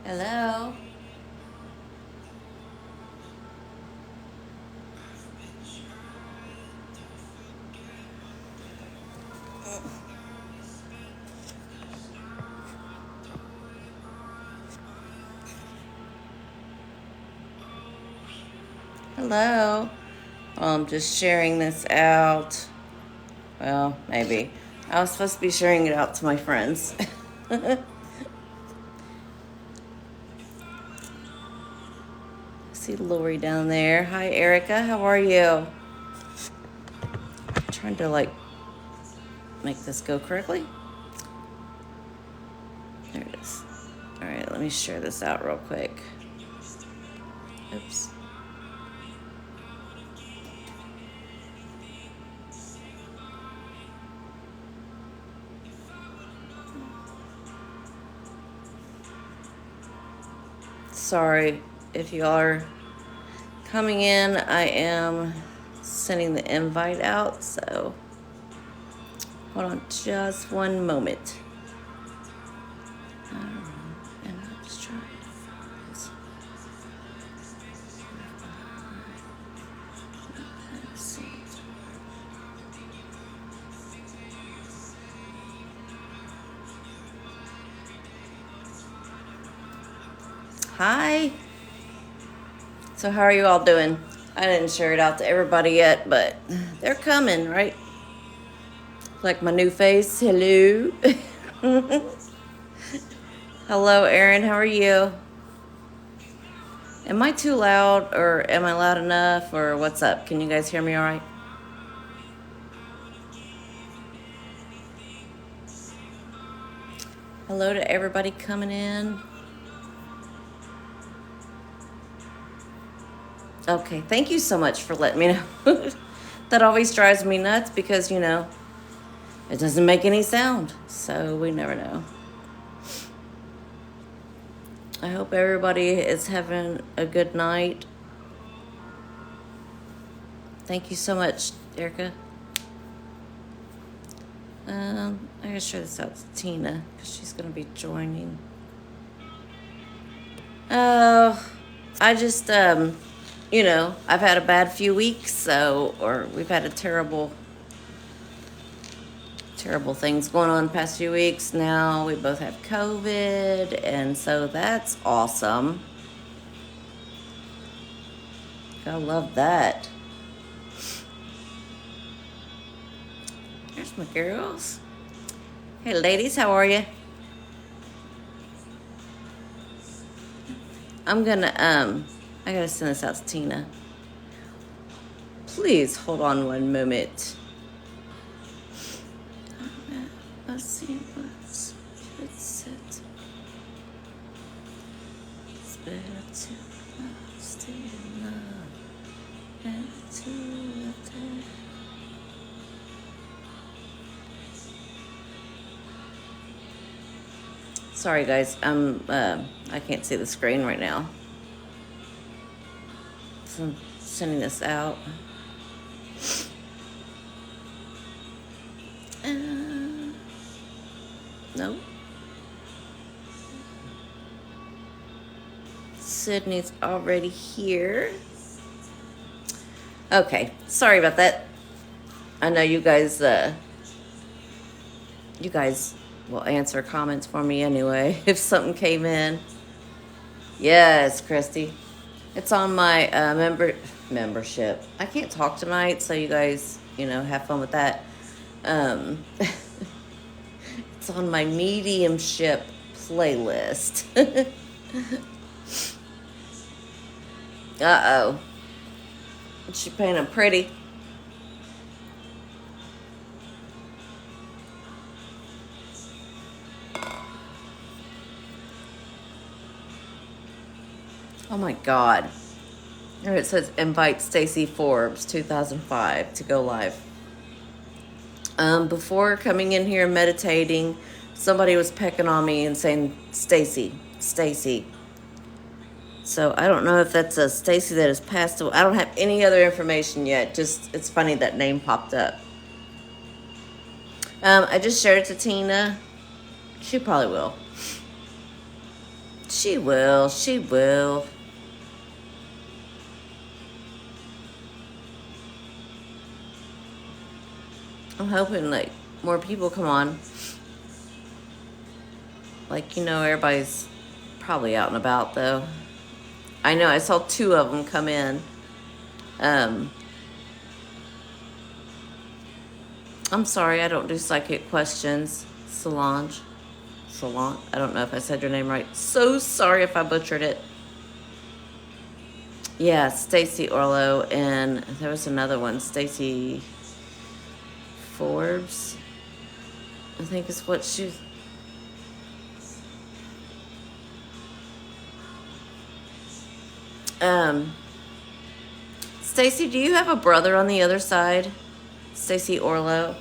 Hello. Hello. I'm just sharing this out. Well, maybe. I was supposed to be sharing it out to my friends. See Lori down there. Hi, Erica. How are you? Trying to make this go correctly. There it is. All right, let me share this out real quick. Oops. Sorry if you are coming in. I am sending the invite out, so hold on just one moment. And I'm just trying to find this. Let's see. Hi. So how are you all doing? I didn't share it out to everybody yet, but they're coming, right? Like my new face. Hello. Hello, Erin. How are you? Am I too loud, or am I loud enough, or what's up? Can you guys hear me all right? Hello to everybody coming in. Okay, thank you so much for letting me know. That always drives me nuts because, it doesn't make any sound, so we never know. I hope everybody is having a good night. Thank you so much, Erica. I gotta share this out to Tina because she's gonna be joining. Oh, I just, I've had a bad few weeks, or we've had a terrible things going on the past few weeks. Now we both have COVID, and so that's awesome. Gotta love that. There's my girls. Hey, ladies, how are you? I'm gonna, I gotta send this out to Tina. Please hold on one moment. Let's see what's it said. It's better to stay in love and to attack. Sorry, guys. I can't see the screen right now. So I'm sending this out. No. Sydney's already here. Okay, sorry about that. I know you guys will answer comments for me anyway if something came in. Yes, Christy. It's on my membership. I can't talk tonight, so you guys, have fun with that. It's on my mediumship playlist. Uh-oh. She painted pretty. Oh my God. There it says invite Stacy Forbes 2005 to go live. Before coming in here meditating, somebody was pecking on me and saying, Stacy. So I don't know if that's a Stacy that has passed away. I don't have any other information yet. Just, it's funny that name popped up. I just shared it to Tina. She probably will. She will. She will. I'm hoping like more people come on. Like, everybody's probably out and about though. I know I saw 2 of them come in. I'm sorry, I don't do psychic questions. Solange. I don't know if I said your name right. So sorry if I butchered it. Yeah, Stacy Orlo, and there was another one, Stacy Forbes, I think is what she. Stacy, do you have a brother on the other side? Stacy Orlo.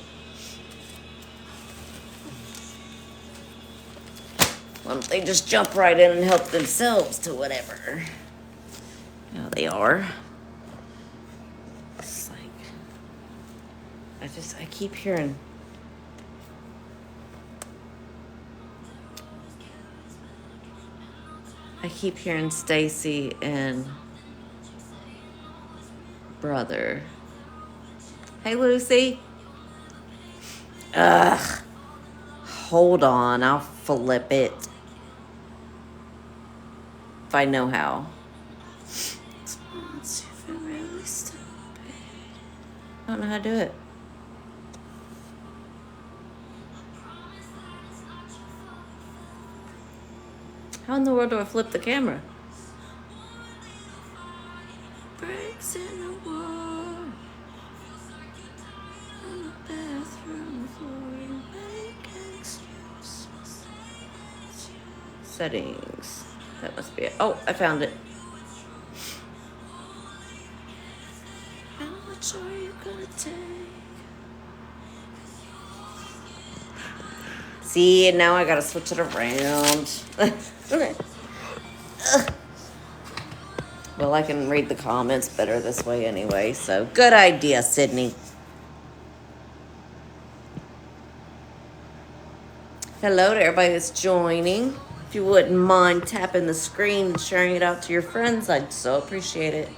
Why don't they just jump right in and help themselves to whatever? Yeah, they are. It's like, I keep hearing. I keep hearing Stacy and brother. Hey, Lucy. Ugh. Hold on, I'll flip it. If I know how. I don't know how to do it. How in the world do I flip the camera? Breaks in the wall. On the bathroom floor. Make excuses. Settings. That must be it. Oh, I found it. How much are you gonna take? See, and now I gotta switch it around. Okay. Well, I can read the comments better this way anyway, so good idea, Sydney. Hello to everybody that's joining. If you wouldn't mind tapping the screen and sharing it out to your friends, I'd so appreciate it.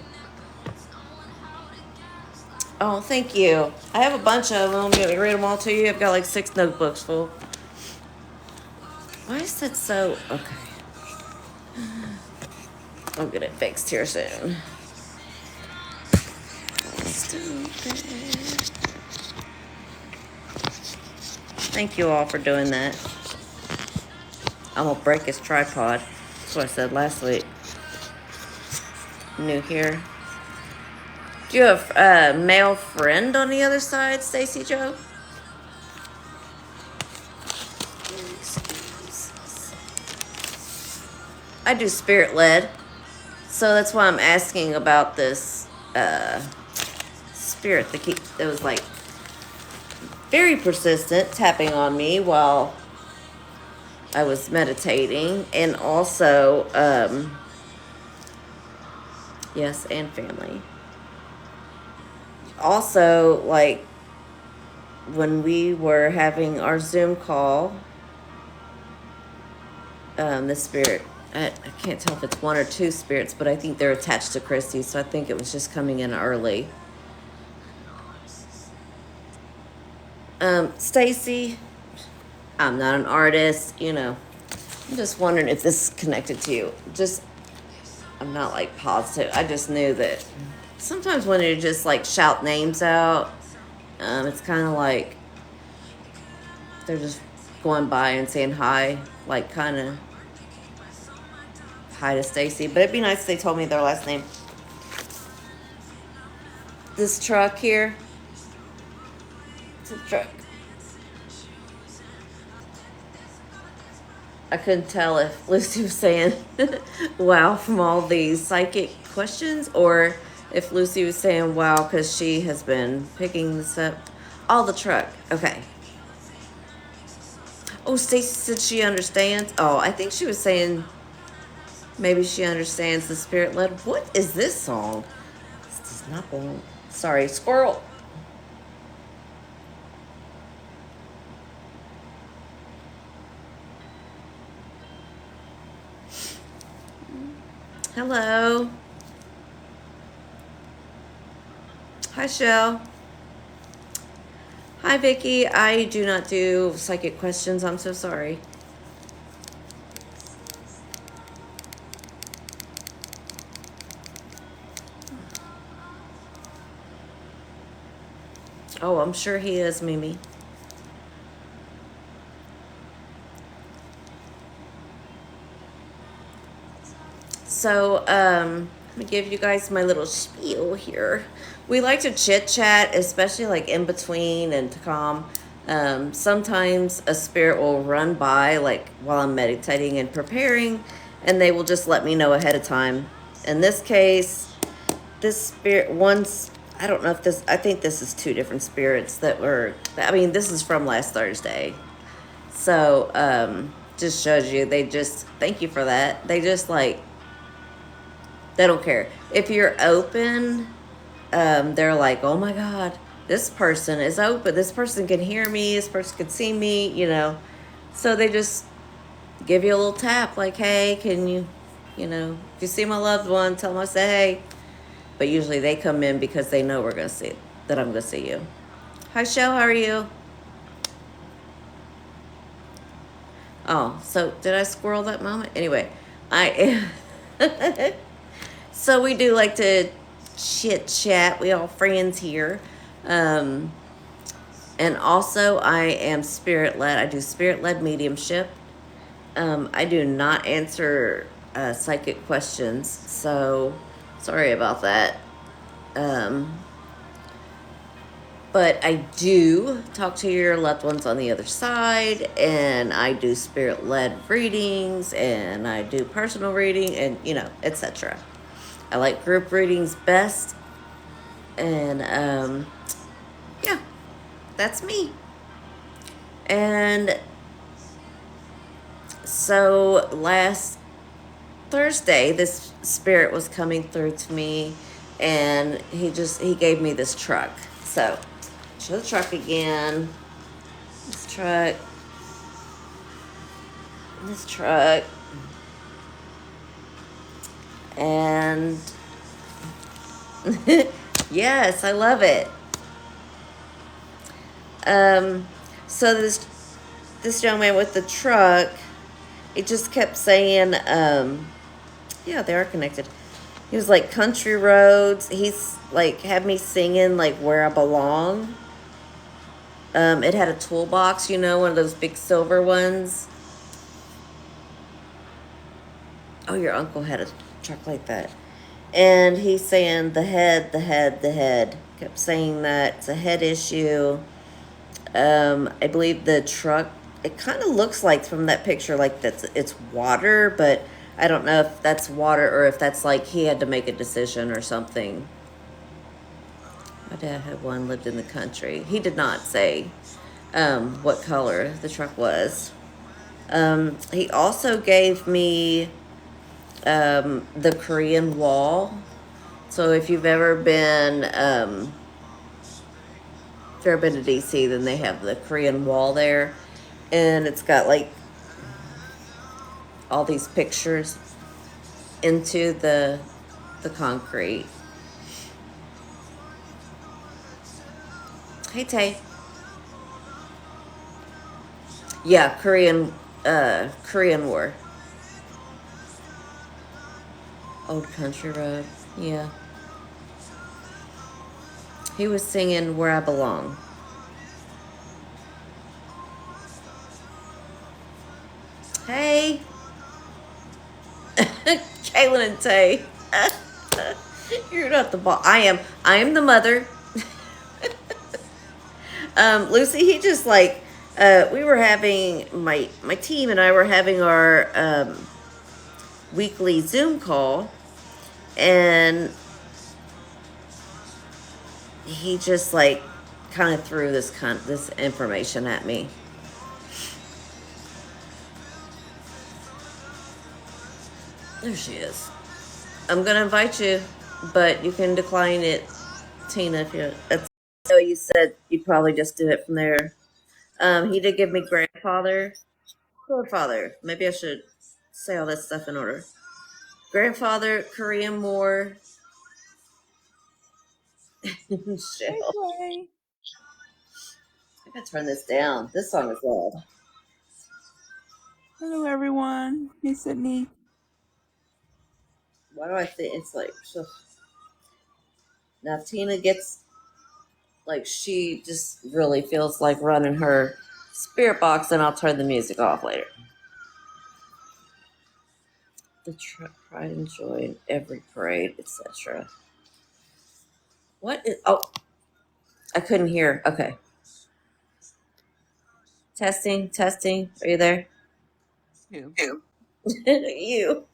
Oh, thank you. I have a bunch of them. You want me to read them all to you? I've got like 6 notebooks full. Why is that so... Okay. I'll get it fixed here soon. Stupid. Thank you all for doing that. I'm gonna break his tripod. That's what I said last week. New here. Do you have a male friend on the other side, Stacy Joe? I do spirit led. So that's why I'm asking about this spirit that was like very persistent, tapping on me while I was meditating, and also yes, and family. Also, like when we were having our Zoom call, the spirit, I can't tell if it's 1 or 2 spirits, but I think they're attached to Christy, so I think it was just coming in early. Stacy, I'm not an artist, I'm just wondering if this is connected to you. I'm not like positive. I just knew that sometimes when you just like shout names out, it's kind of like they're just going by and saying hi, like kind of hi to Stacy. But it'd be nice if they told me their last name. This truck here, it's a truck. I couldn't tell if Lucy was saying wow from all these psychic questions, or if Lucy was saying wow because she has been picking this up. All the truck. Okay. Oh, Stacy said she understands. Oh, I think she was saying maybe she understands the spirit led. What is this song? This does not belong. Sorry, squirrel. Hello. Hi, Shell. Hi, Vicky. I do not do psychic questions. I'm so sorry. Oh, I'm sure he is, Mimi. So, let me give you guys my little spiel here. We like to chit chat, especially like in between and to calm. Sometimes a spirit will run by, like while I'm meditating and preparing, and they will just let me know ahead of time. In this case, this spirit, once, I don't know if this, I think this is two different spirits that were, I mean, this is from last Thursday. So, just shows you, they just, thank you for that. They just like, they don't care. If you're open, they're like, oh my God, this person is open. This person can hear me. This person can see me, you know. So they just give you a little tap, like, hey, can you, if you see my loved one, tell them I say hey. But usually they come in because they know we're going to see, that I'm going to see you. Hi, Shell, how are you? Oh, so did I squirrel that moment? Anyway, I so we do like to chit chat. We all friends here. Um, and also I am spirit led. I do spirit led mediumship. I do not answer psychic questions, so sorry about that. Um, but I do talk to your loved ones on the other side, and I do spirit led readings, and I do personal reading, and etc. I like group readings best, and yeah, that's me. And so last Thursday, this spirit was coming through to me, and he gave me this truck. So show the truck again. This truck. This truck. And yes, I love it. Um, so this young man with the truck, it just kept saying, yeah, they are connected. He was like country roads. He's like had me singing like Where I Belong. It had a toolbox, one of those big silver ones. Oh, your uncle had a truck like that. And he's saying the head, the head, the head. Kept saying that it's a head issue. I believe the truck, it kind of looks like from that picture like it's water, but I don't know if that's water or if that's like he had to make a decision or something. My dad had one, lived in the country. He did not say what color the truck was. He also gave me the Korean wall. So if you've ever been to DC, then they have the Korean wall there, and it's got like all these pictures into the concrete. Hey Tay. Yeah, Korean War. Old Country Road. Yeah. He was singing Where I Belong. Hey. Kaylin and Tay. You're not the boss. I am the mother. Lucy, he just like we were having my team and I were having our weekly Zoom call, and he just like kind of threw this information at me. There she is. I'm gonna invite you, but you can decline it, Tina. If you so you said you'd probably just do it from there. He did give me grandfather, forefather. Maybe I should say all that stuff in order. Grandfather, Korean War. Hey, Shell. Clay. I gotta turn this down. This song is loud. Hello, everyone. Hey, Sydney. Why do I think it's like ugh. Now Tina gets like she just really feels like running her spirit box, and I'll turn the music off later. The pride and joy in every parade, etc. What is? Oh, I couldn't hear. Okay, testing, testing. Are you there? Who? You. You.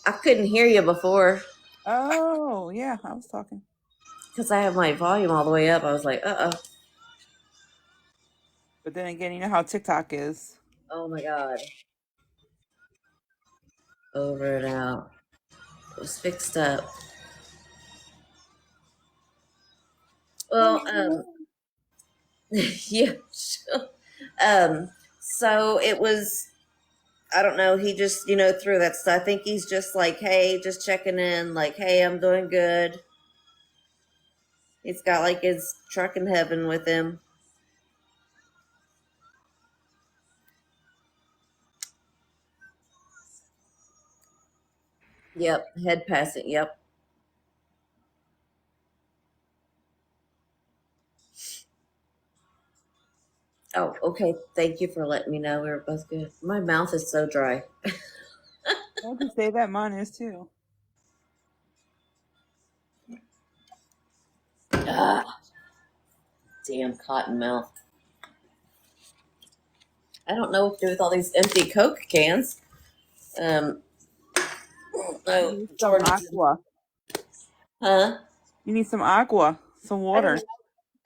I couldn't hear you before Oh, yeah, I was talking. because I have my volume all the way up. I was like, oh. But then again, you know how TikTok is. Oh my God. Over and out. It was fixed up. Hi, Well, Sheila. yeah. Sure. Um, so it was, I don't know, he just, threw that stuff. I think he's just like, hey, just checking in, like, hey, I'm doing good. He's got like his truck in heaven with him. Yep, head passing. Yep. Oh, okay. Thank you for letting me know we were both good. My mouth is so dry. I'll just say that mine is too. Ah, damn cotton mouth. I don't know what to do with all these empty Coke cans. Um, You oh, need some Jordan, aqua. huh? You need some aqua, some I water. don't,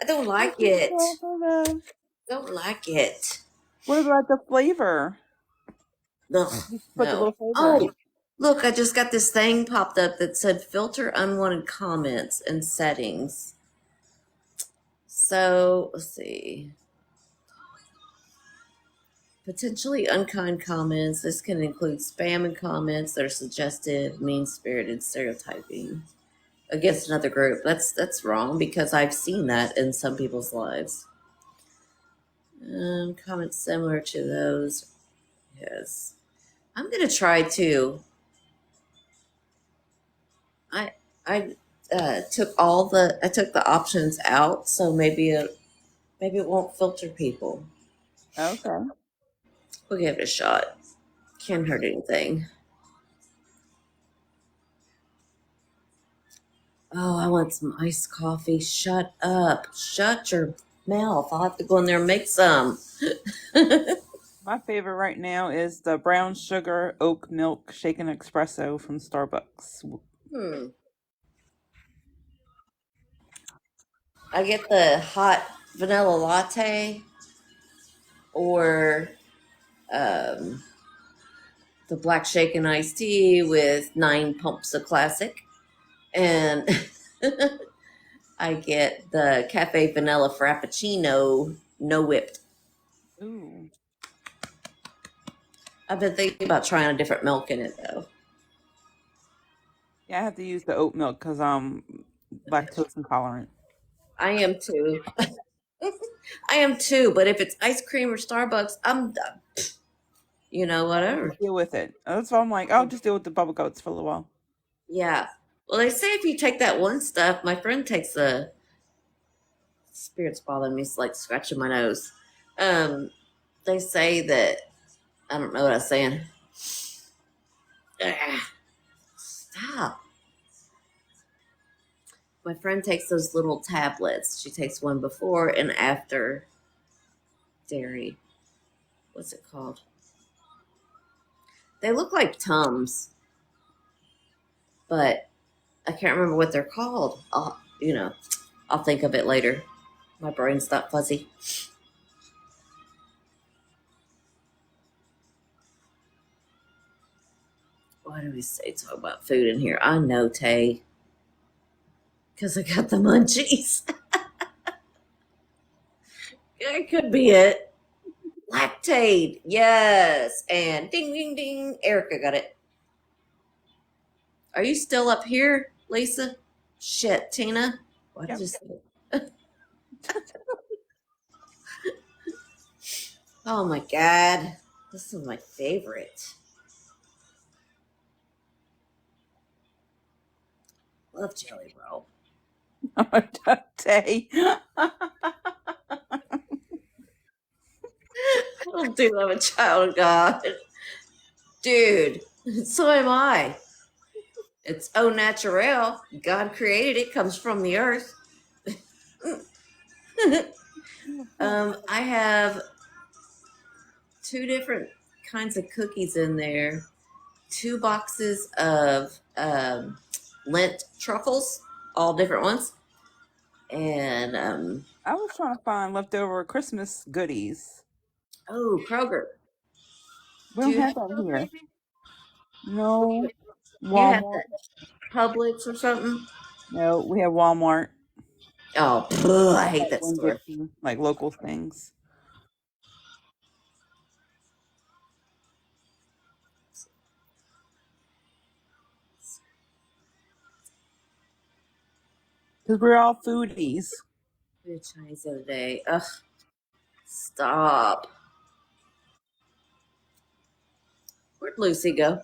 I don't Thank like you it. for the. Don't like it. What about the flavor? Ugh, You put the no. little flavor in. Oh, look, I just got this thing popped up that said filter unwanted comments and settings. So let's see. Potentially unkind comments. This can include spam and comments that are suggestive, mean spirited, stereotyping against another group. That's wrong because I've seen that in some people's lives. Comments similar to those. Yes. I'm gonna try to. I I I took the options out, so maybe it won't filter people. Okay. We'll give it a shot. Can't hurt anything. Oh, I want some iced coffee. Shut up. Shut your mouth. I'll have to go in there and make some. My favorite right now is the brown sugar oat milk shaken espresso from Starbucks. Hmm. I get the hot vanilla latte or um, the black shaken iced tea with 9 pumps of classic. And I get the cafe vanilla frappuccino, no whipped. Ooh. I've been thinking about trying a different milk in it though. Yeah, I have to use the oat milk because I'm lactose intolerant. I am too. I am too, but if it's ice cream or Starbucks, I'm done. I Whatever. just deal with it. That's why I'm like, I'll just deal with the bubble goats for a little while. Yeah. Well, they say if you take that one stuff, my friend takes the spirits bothering me, it's like scratching my nose. Um, they say that I don't know what I was saying. Ah, stop. My friend takes those little tablets. She takes one before and after dairy. What's it called? They look like Tums, but I can't remember what they're called. I'll think of it later. My brain's not fuzzy. Why do we say talk about food in here? I know, Tay, because I got the munchies. It could be it. Lactate, yes. And ding, ding, ding. Erica got it. Are you still up here, Lisa? Shit, Tina. What did Yep. you say? Oh my god. This is my favorite. Love jelly roll. Tay. I don't do love a child of God. Dude, so am I. It's au naturel. God created it, comes from the earth. I have two different kinds of cookies in there, two boxes of lint truffles, all different ones, and I was trying to find leftover Christmas goodies. oh, Kroger. We Do don't you have have that Kroger? here. No. You have Walmart. that Publix or something? No, we have Walmart. Oh, ugh, I hate Like that store. Winn-Dixie, like local things. Because we're all foodies. We had Chinese the other day. Ugh, stop. Where'd Lucy go?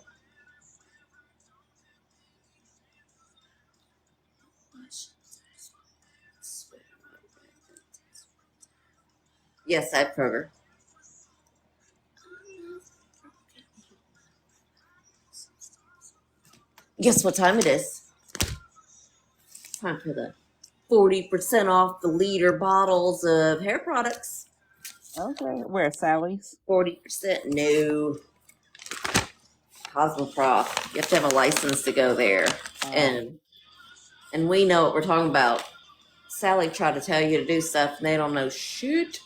Yes, I have Kroger. Guess what time it is? Time for the 40% off the liter bottles of hair products. Okay. Where, Sally's? 40%. No. Cosmoprof. You have to have a license to go there. Um, And we know what we're talking about. Sally tried to tell you to do stuff and they don't know shit.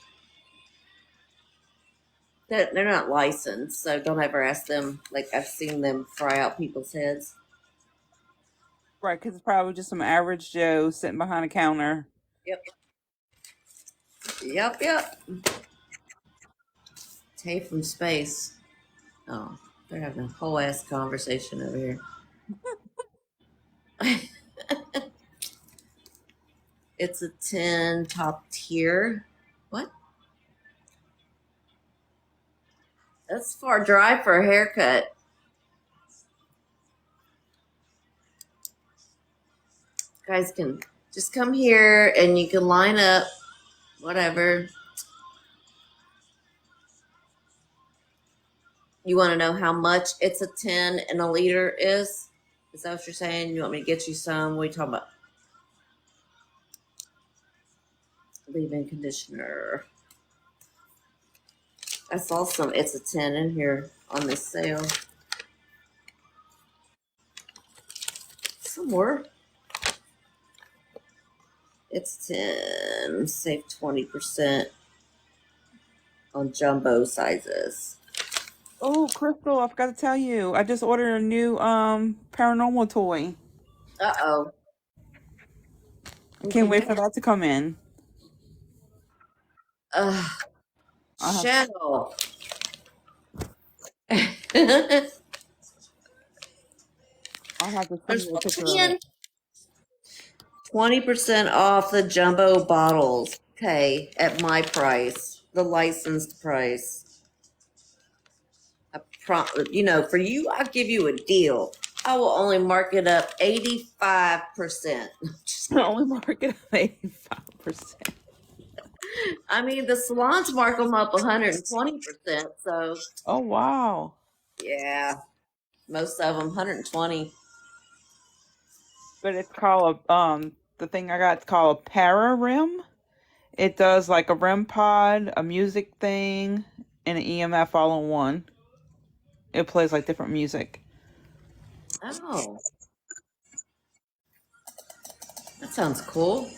They're not licensed, so don't ever ask them. Like, I've seen them fry out people's heads. right, because it's probably just some average Joe sitting behind a counter. Yep. Yep, yep. Tay from space. Oh, they're having a whole ass conversation over here. It's a 10 top tier. What? That's far drive for a haircut. Guys can just come here and you can line up, whatever. You want to know how much it's a 10 and a liter is? Is that what you're saying? You want me to get you some? What are you talking about? Leave-in conditioner. I saw some. It's a 10 in here on this sale. Somewhere. It's 10. Save 20% on jumbo sizes. Oh, Crystal, I forgot to tell you. I just ordered a new paranormal toy. Uh-oh. I can't wait for that to come in. I'll have, Shadow. I'll have to send There's you a picture of it. 20% off the jumbo bottles. Okay, at my price, the licensed price. For you, I'll give you a deal. I will only mark it up 85%. Only market of 85%. I mean, the salons mark them up 120%. So, Oh, wow. yeah, most of them 120. But it's called the thing I got called a para rim. It does like a REM pod, a music thing, and an EMF all in one. It plays like different music. Oh, that sounds cool.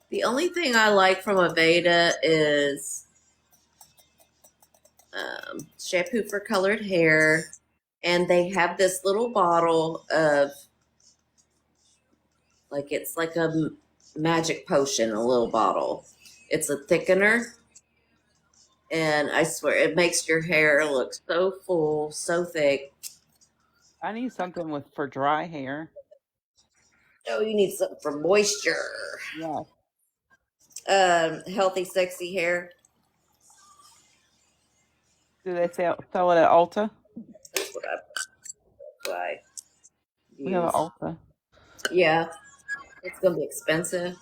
The only thing I like from Aveda is shampoo for colored hair, and they have this little bottle of it's like a magic potion, a little bottle. It's a thickener, And I swear it makes your hair look so full, so thick. I need something for dry hair. Oh, you need something for moisture. Yeah. Healthy, sexy hair. Do they sell it at Ulta? That's what I We have an use. Ulta. Yeah, it's gonna be expensive.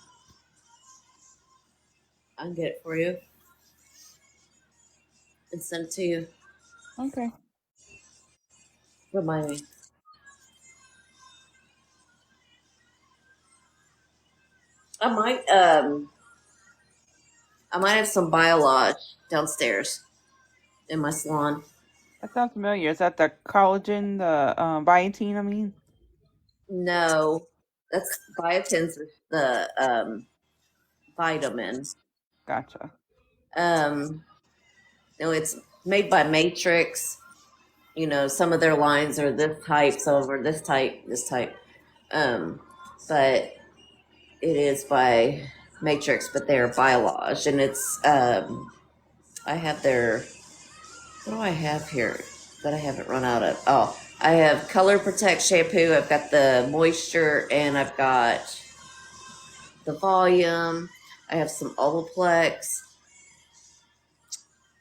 I can get it for you and send it to you. Okay. Remind me. I might I might have some Biolodge downstairs in my salon. That sounds familiar. Is that the collagen, the biotin, I mean? No, that's biotin's the vitamin. Gotcha. No, it's made by Matrix. You know, some of their lines are this type, some of them are this type, this type. Um, but it is by Matrix, but they're Biolodge, and it's I have their, what do I have here that I haven't run out of? Oh, I have Color Protect shampoo. I've got the moisture, and I've got the volume. I have some Olaplex,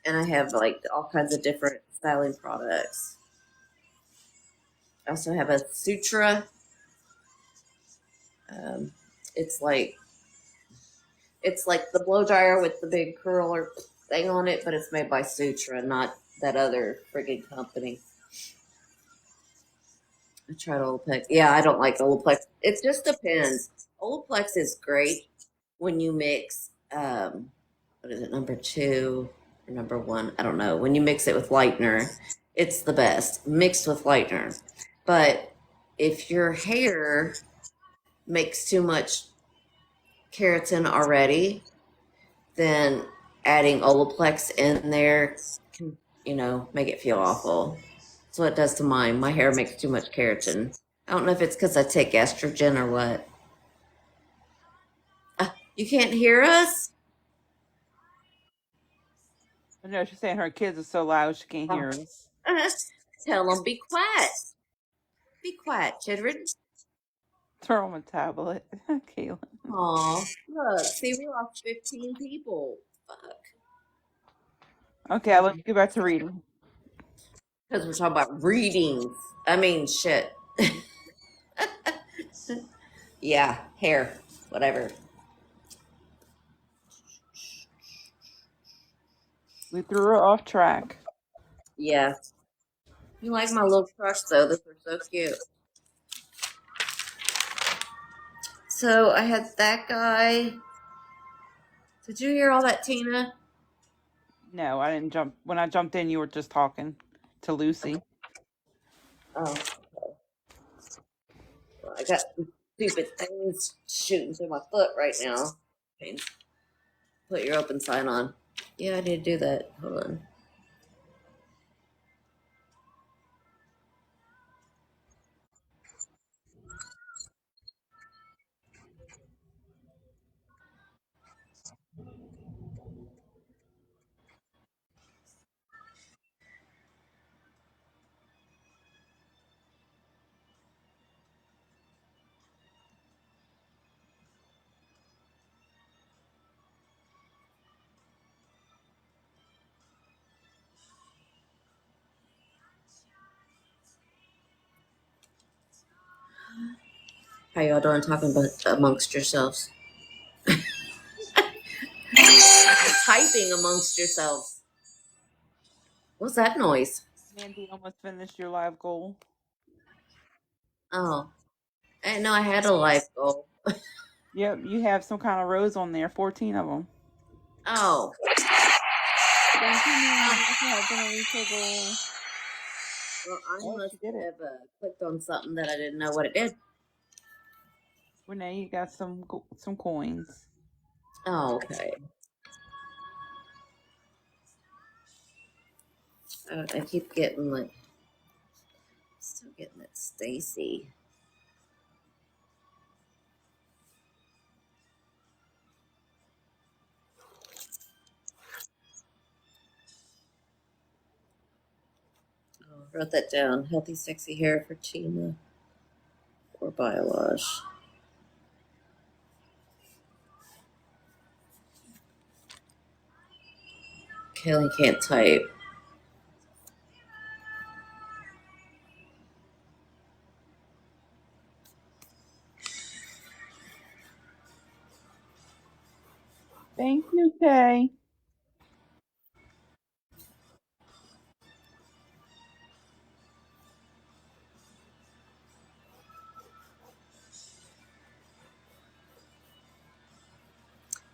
and I have like all kinds of different styling products. I also have a Sutra. Um, it's like the blow dryer with the big curler thing on it, but it's made by Sutra, not that other friggin' company. I tried Olaplex. Yeah, I don't like Olaplex. It just depends. Olaplex is great when you mix. What is it, number two or number one? I don't know. When you mix it with lightener, it's the best mixed with lightener. But if your hair makes too much keratin already, then adding Olaplex in there can, make it feel awful. That's what it does to mine. My hair makes too much keratin. I don't know if it's because I take estrogen or what. You can't hear us? No, she's saying her kids are so loud she can't Oh. hear us. Tell them be quiet. Be quiet, children. Throw them a tablet. Caitlin. Aw, look. See, we lost 15 people. Fuck. Okay, let's get back to reading. Because we're talking about readings. I mean, shit. Yeah, hair. Whatever. We threw her off track. Yeah. You like my little trucks, though. Those are so cute. So I had that guy. Did you hear all that, Tina? No, I didn't jump. When I jumped in, you were just talking to Lucy. Oh, well, I got some stupid things shooting through my foot right now. Okay, put your open sign on. Yeah, I need to do that. Hold on. How y'all doing talking about amongst yourselves? Typing amongst yourselves. What's that noise? Mandy almost finished your live goal. Oh, I didn't know I had a life goal. Yep, you have some kind of rows on there. 14 of them. Oh. Thank you, Mandy, for helping her reach her goal. Well, I Oh, must she did it. have clicked on something that I didn't know what it did. Renee, you got some coins. Oh, okay. I keep getting still getting that Stacy. Wrote that down. Healthy, sexy hair for Tina or Biolage. Kelly can't type. Thank you, Kay.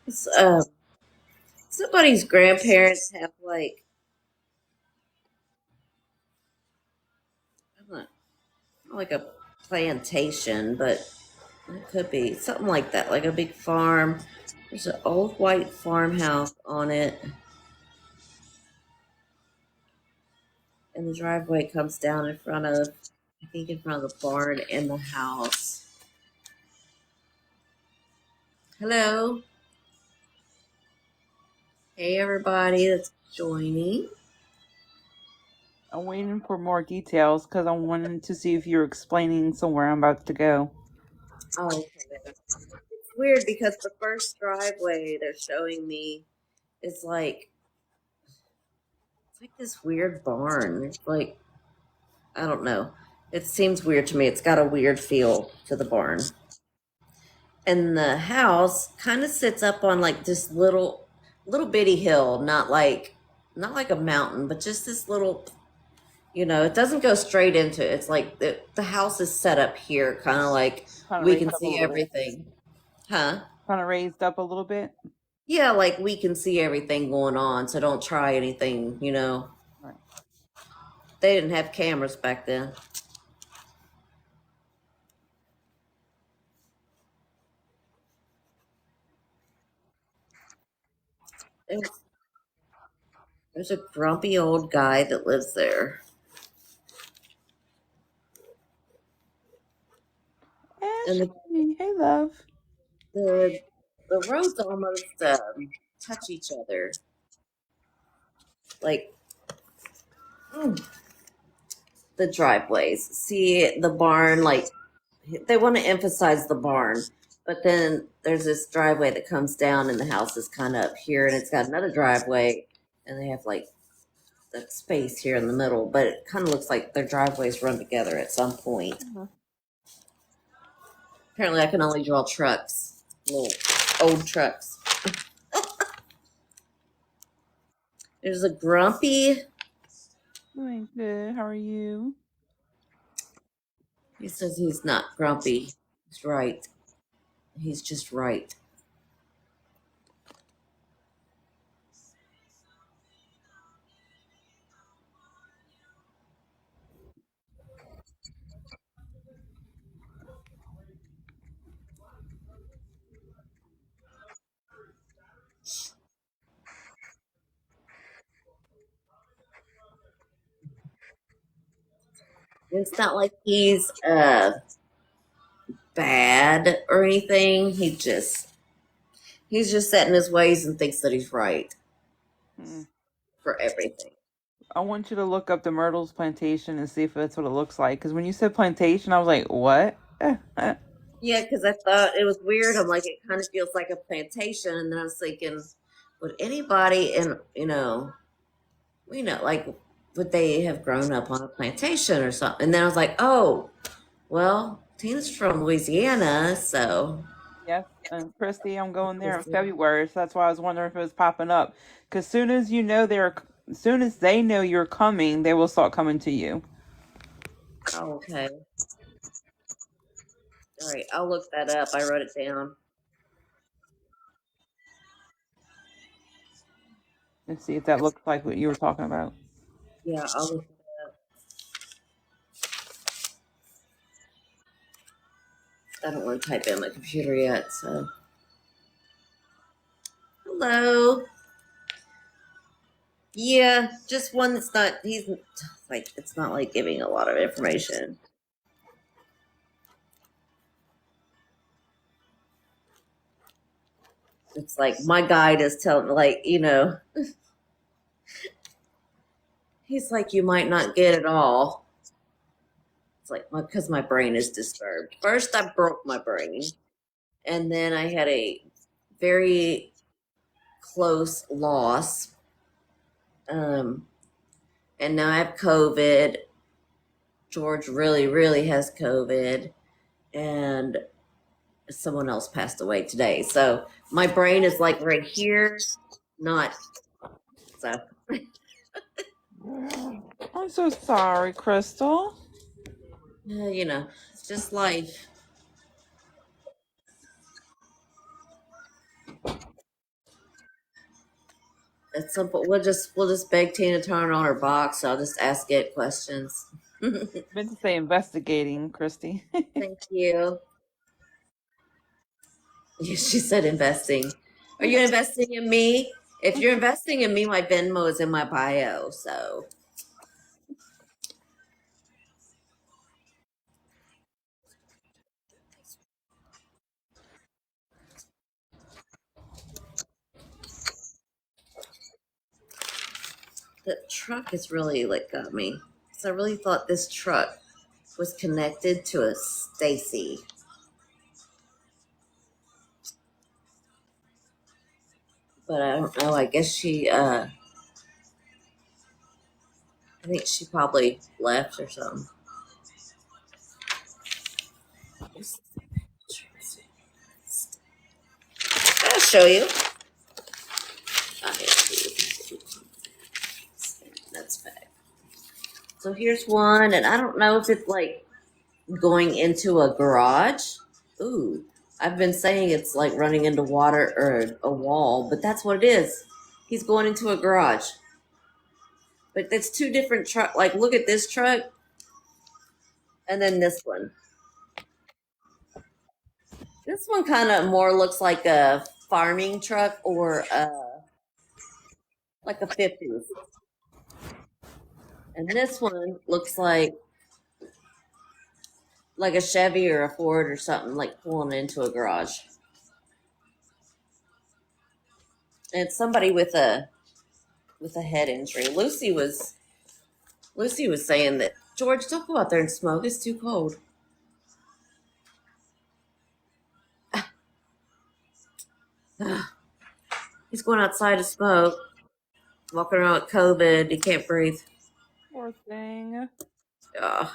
It's, somebody's grandparents have like, I don't know, like a plantation, but it could be something like that, like a big farm. There's an old white farmhouse on it, and the driveway comes down in front of, I think, in front of the barn and the house. Hello. Hey, everybody that's joining. I'm waiting for more details because I'm wanting to see if you're explaining somewhere I'm about to go. Oh, okay. It's weird because the first driveway they're showing me is like, it's like this weird barn. It's like, I don't know. It seems weird to me. It's got a weird feel to the barn. And the house kind of sits up on like this little bitty hill, not like a mountain, but just this little, it doesn't go straight into it. It's like the house is set up here, kind of like Kind of we raised can up a see little bit. everything. Huh? Kind of raised up a little bit. Yeah, like we can see everything going on, so don't try anything. Right. They didn't have cameras back then. There's, there's a grumpy old guy that lives there. And Ashley, hey, love. the the roads almost touch each other. Like the driveways. See the barn, like they want to emphasize the barn, but then there's this driveway that comes down, and the house is kind of up here, and it's got another driveway, and they have like that space here in the middle, but it kind of looks like their driveways run together at some point. Apparently, I can only draw trucks, little old trucks. There's a grumpy. Doing good. How are you? He says he's not grumpy. He's right. He's just right. It's not like he's bad or anything. He's just set in his ways and thinks that he's right Hmm. for everything. I want you to look up the Myrtles Plantation and see if that's what it looks like. Because when you said plantation, I was like, what? Yeah, because I thought it was weird. I'm like, it kind of feels like a plantation, and then I was thinking, would anybody like, would they have grown up on a plantation or something? And then I was like, oh, well, Tina's from Louisiana, so Yes, and Christy, I'm going there in February, so that's why I was wondering if it was popping up. Because soon as they know you're coming, they will start coming to you. oh, okay. All right, I'll look that up. I wrote it down. And see if that looks like what you were talking about. Yeah, I'll look it up. I don't want to type in my computer yet, so. Hello. Yeah, just one that's not, he's like, it's not like giving a lot of information. It's like my guide is telling, like, He's like, you might not get it all. It's like, because my brain is disturbed. First, I broke my brain, and then I had a very close loss. Um, and now I have COVID. George really, really has COVID, and someone else passed away today. So my brain is like right here, not so. I'm so sorry, Crystal. It's just life. At some point, we'll just beg Tina to turn on her box. So I'll just ask it questions. Meant to say investigating, Christy. Thank you. Yeah, she said investing. Are you investing in me? If you're investing in me, my Venmo is in my bio. So the truck has really like got me. So I really thought this truck was connected to a Stacy. But I don't know. I guess I think she probably left or something. I'll show you. That's bad. So here's one, and I don't know if it's like going into a garage. Ooh, I've been saying it's like running into water or a wall, but that's what it is. He's going into a garage. But it's two different truck. Like, look at this truck, and then this one. This one kind of more looks like a farming truck or like a 50s. And this one looks like a Chevy or a Ford or something, like pulling into a garage. And it's somebody with a head injury. Lucy was saying that George, don't go out there and smoke. It's too cold. He's going outside to smoke, walking around with COVID. He can't breathe. Poor thing. Oh,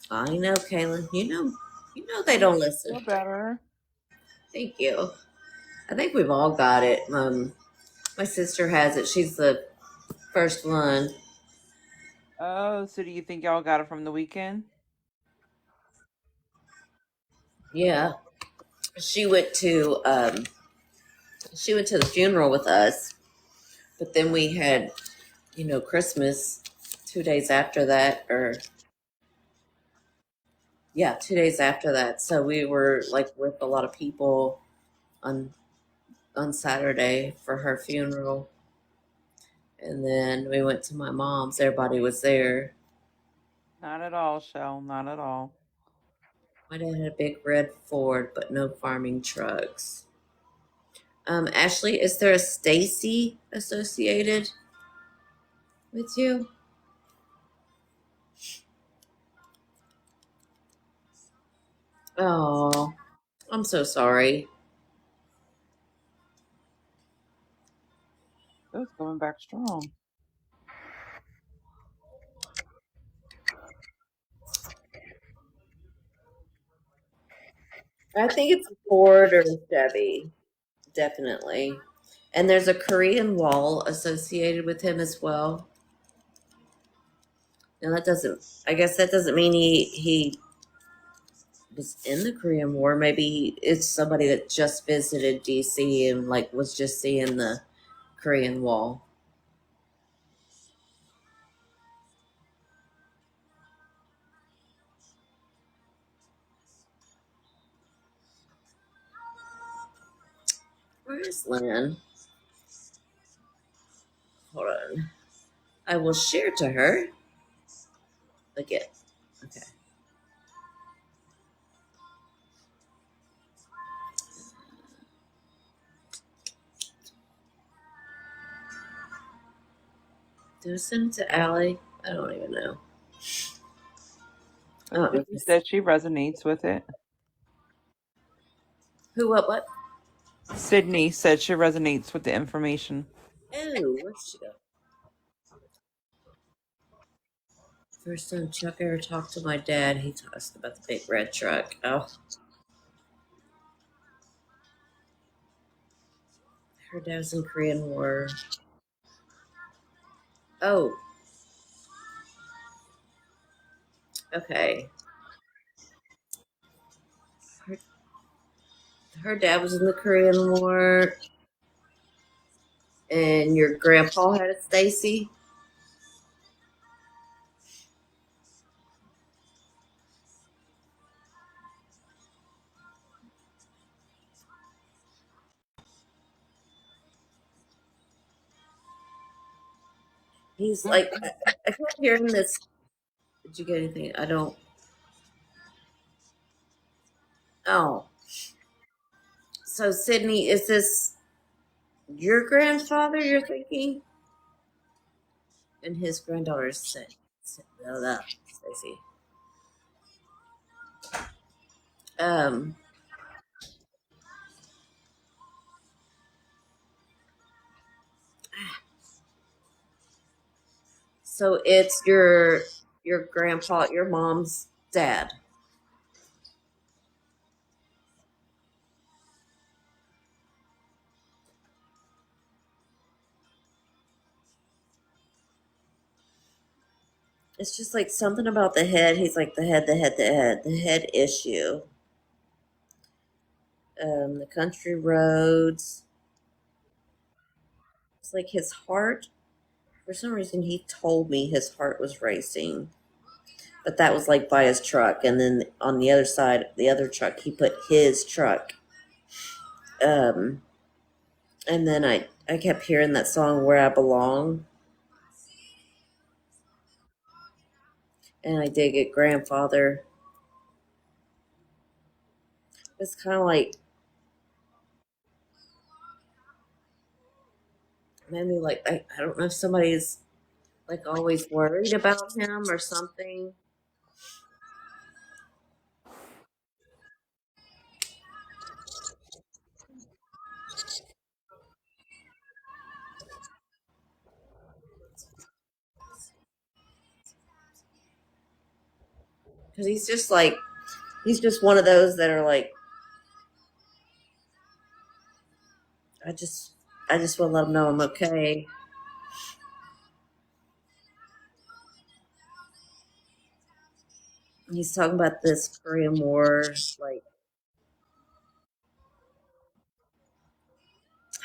I know, Kaylin. You know they don't listen. Feel better. Thank you. I think we've all got it. My sister has it. She's the first one. Oh, so do you think y'all got it from the weekend? Yeah, she went to um, she went to the funeral with us, but then we had Christmas 2 days after that, or yeah, 2 days after that. So we were like with a lot of people on on Saturday for her funeral, and then we went to my mom's. Everybody was there. Not at all, Shell. Not at all. My dad had a big red Ford, but no farming trucks. Ashley, is there a Stacy associated with you? Oh, I'm so sorry. It's going back strong. I think it's a Ford or a Chevy, definitely. And there's a Korean wall associated with him as well. Now that doesn't. I guess that doesn't mean he was in the Korean War. Maybe it's somebody that just visited DC and like was just seeing the Korean Wall. Where is Lynn? Hold on. I will share to her again. Okay. Did I send it to Allie? I don't even know. I don't know. She said she resonates with it. Who, what? Sydney said she resonates with the information. Oh, where'd she go? First time Chuck ever talked to my dad, he told us about the big red truck. Oh, her dad was in Korean War. Oh, okay. Her, her dad was in the Korean War, and your grandpa had a Stacy. He's like, I kept hearing this. Did you get anything? I don't. Oh, so Sydney, is this your grandfather you're thinking? And his granddaughter's Stacy. Um, so it's your grandpa, your mom's dad. It's just like something about the head. He's like the head issue. The country roads. It's like his heart. For some reason, he told me his heart was racing, but that was like by his truck. And then on the other side, the other truck, he put his truck. Um, and then I kept hearing that song "Where I Belong," and I did get grandfather. It's kind of like made me like I don't know if somebody's like always worried about him or something. Because he's just one of those that are like I just I just want to let him know I'm okay. He's talking about this Korean War, like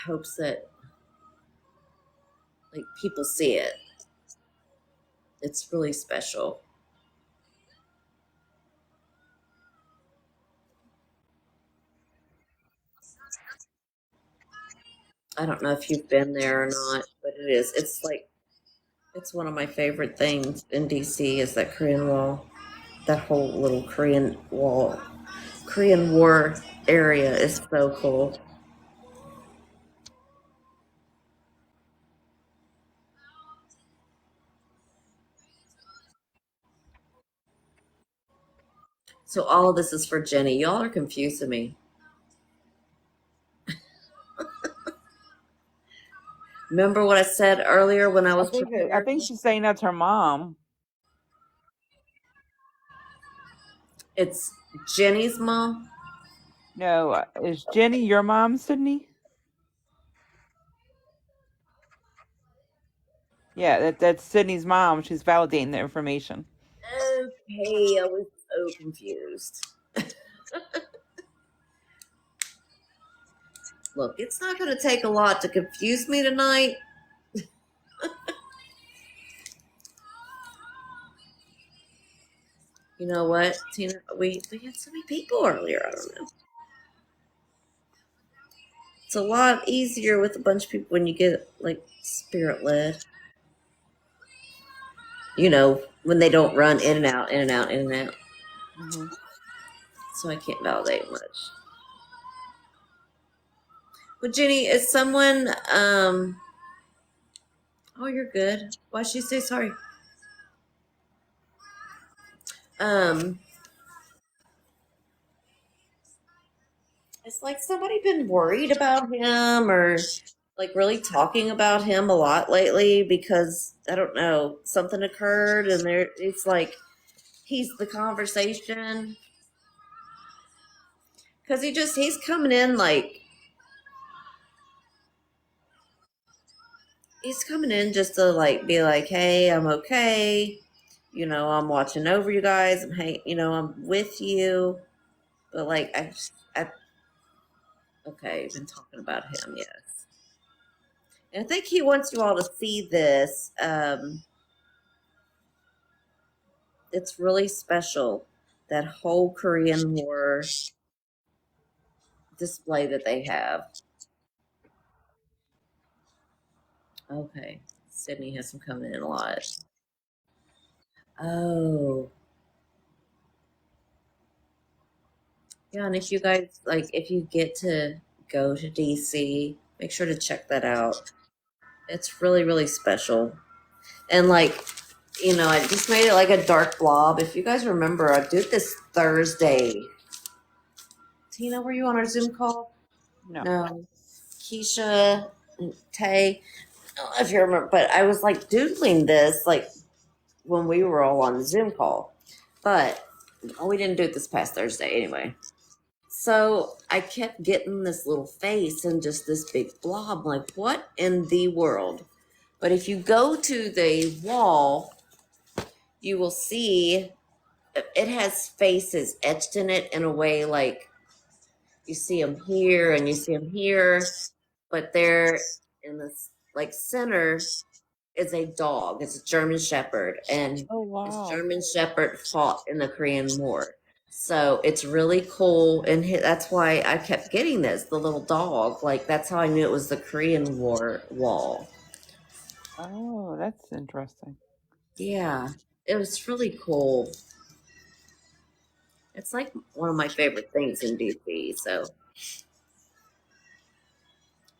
hopes that like people see it. It's really special. I don't know if you've been there or not, but it is. It's like it's one of my favorite things in DC is that Korean Wall. That whole little Korean Wall, Korean War area is so cool. So all of this is for Jenny. Y'all are confusing me. Remember what I said earlier when I was I preparing? think she's saying that's her mom. It's Jenny's mom. No, is Jenny your mom, Sydney? Yeah, that's Sydney's mom. She's validating the information. Okay, I was so confused. Look, it's not going to take a lot to confuse me tonight. You know what, Tina? We had so many people earlier. I don't know. It's a lot easier with a bunch of people when you get like spirit led. You know, when they don't run in and out, in and out, in and out. Hmm. So I can't validate much. Well, Jenny, is someone Oh, you're good. Why'd she say sorry? Um, it's like somebody been worried about him or like really talking about him a lot lately because I don't know, something occurred and there it's like he's the conversation because he's coming in like he's coming in just to like be like, hey, I'm okay. I'm watching over you guys. I'm with you. But like, okay, been talking about him, yes. And I think he wants you all to see this. It's really special. That whole Korean War display that they have. Okay, Sydney has them coming in a lot. Oh, yeah, and if you guys like, if you get to go to DC, make sure to check that out. It's really, really special. And like, I just made it like a dark blob. If you guys remember, I did this Thursday. Tina, were you on our Zoom call? No. No. Keisha, Tay, I don't know if you remember, but I was like doodling this like when we were all on the Zoom call. But we didn't do it this past Thursday anyway. So I kept getting this little face and just this big blob. Like, what in the world? But if you go to the wall, you will see it has faces etched in it in a way like you see them here and you see them here, but they're in this like center is a dog. It's a German Shepherd, and Oh this wow. German Shepherd fought in the Korean War. So it's really cool, and that's why I kept getting this the little dog. Like that's how I knew it was the Korean War wall. Oh, that's interesting. Yeah, it was really cool. It's like one of my favorite things in DC.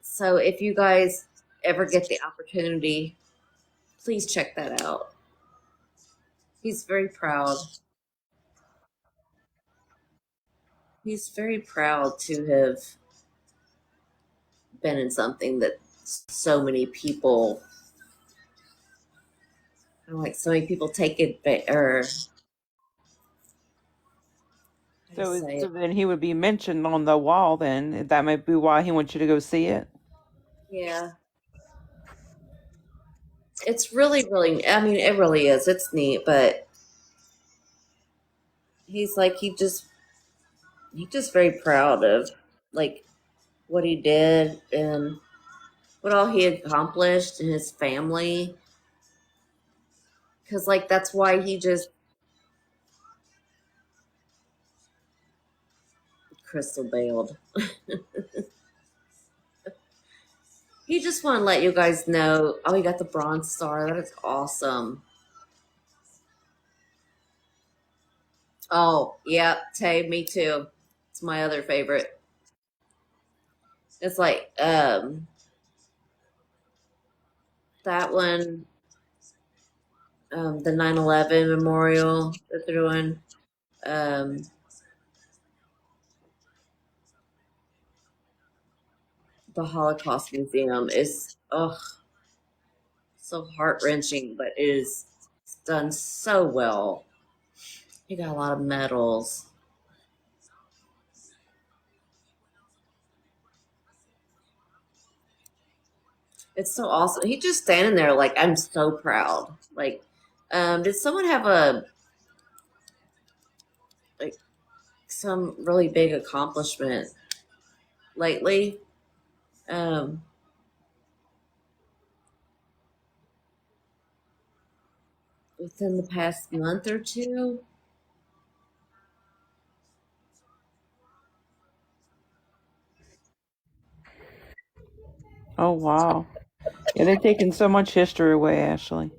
So if you guys ever get the opportunity, please check that out. He's very proud. He's very proud to have been in something that so many people, like so many people take it, or how do you say So it? then he would be mentioned on the wall. Then that might be why he wants you to go see it. Yeah, it's really, really. I mean, it really is. It's neat, but he's like he's just very proud of like what he did and what all he accomplished and his family. Because like that's why he just crystal bailed. He just want to let you guys know. Oh, he got the Bronze Star. That is awesome. Oh, yeah, Tay, me too. It's my other favorite. It's like that one, the 9/11 memorial that they're doing. Um, the Holocaust Museum is so heart wrenching, but it is done so well. You got a lot of medals. It's so awesome. He just standing there like I'm so proud. Like, did someone have a like some really big accomplishment lately? Um, within the past month or two? Oh wow. Yeah, they're taking so much history away, Ashley.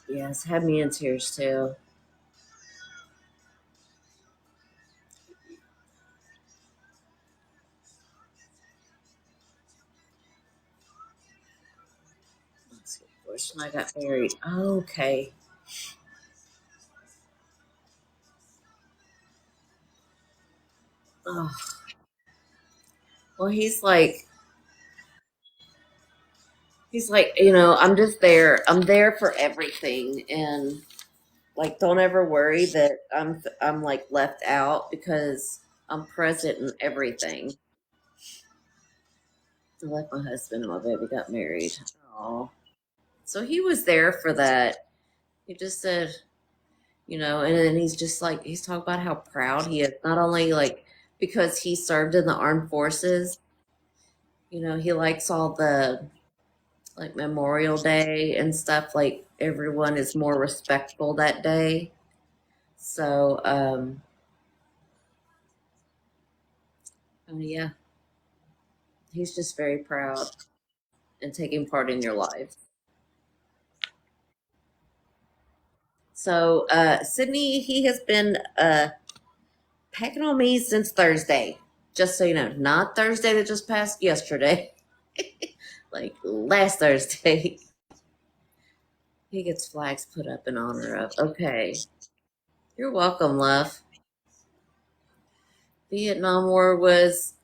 Yes, had me in tears too. Wish I got married. Okay. Oh, well, I'm just there. I'm there for everything, and like, don't ever worry that I'm like left out because I'm present in everything. I like my husband and my baby got married. Oh, so he was there for that. He just said, and then he's just like he's talking about how proud he is, not only like because he served in the armed forces. He likes all the like Memorial Day and stuff. Like everyone is more respectful that day. So, yeah, he's just very proud and taking part in your life. So, Sydney, he has been pecking on me since Thursday. Just so you know, not Thursday that just passed yesterday, like last Thursday. He gets flags put up in honor of. Okay. You're welcome, love. Vietnam War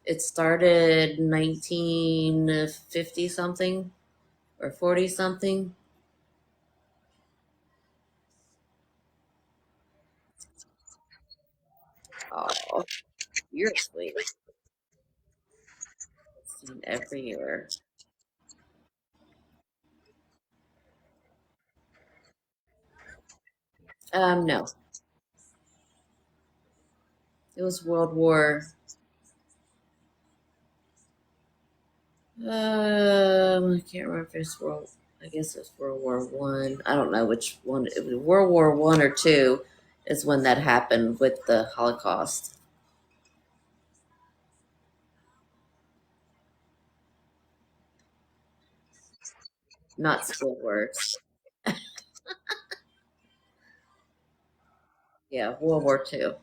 it started 1950 something or 40 something. Oh, you're sweet. Seen every year. No, it was World War. I can't remember if it's World. I guess it's World War One. I don't know which one. It was World War One or two is when that happened with the Holocaust, not school words. Yeah, World War Two.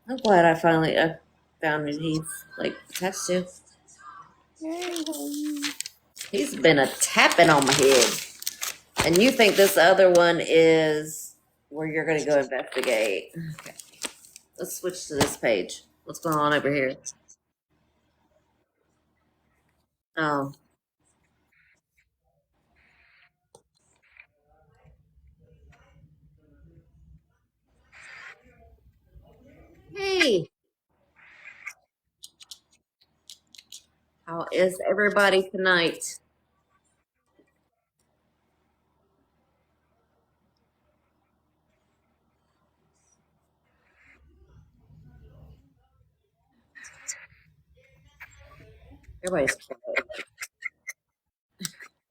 I'm glad I finally found it. He's like attached to. Yay, Halloween. He's been a tapping on my head. And you think this other one is where you're going to go investigate. Okay. Let's switch to this page. What's going on over here? Oh, hey, how is everybody tonight? Everybody's quiet.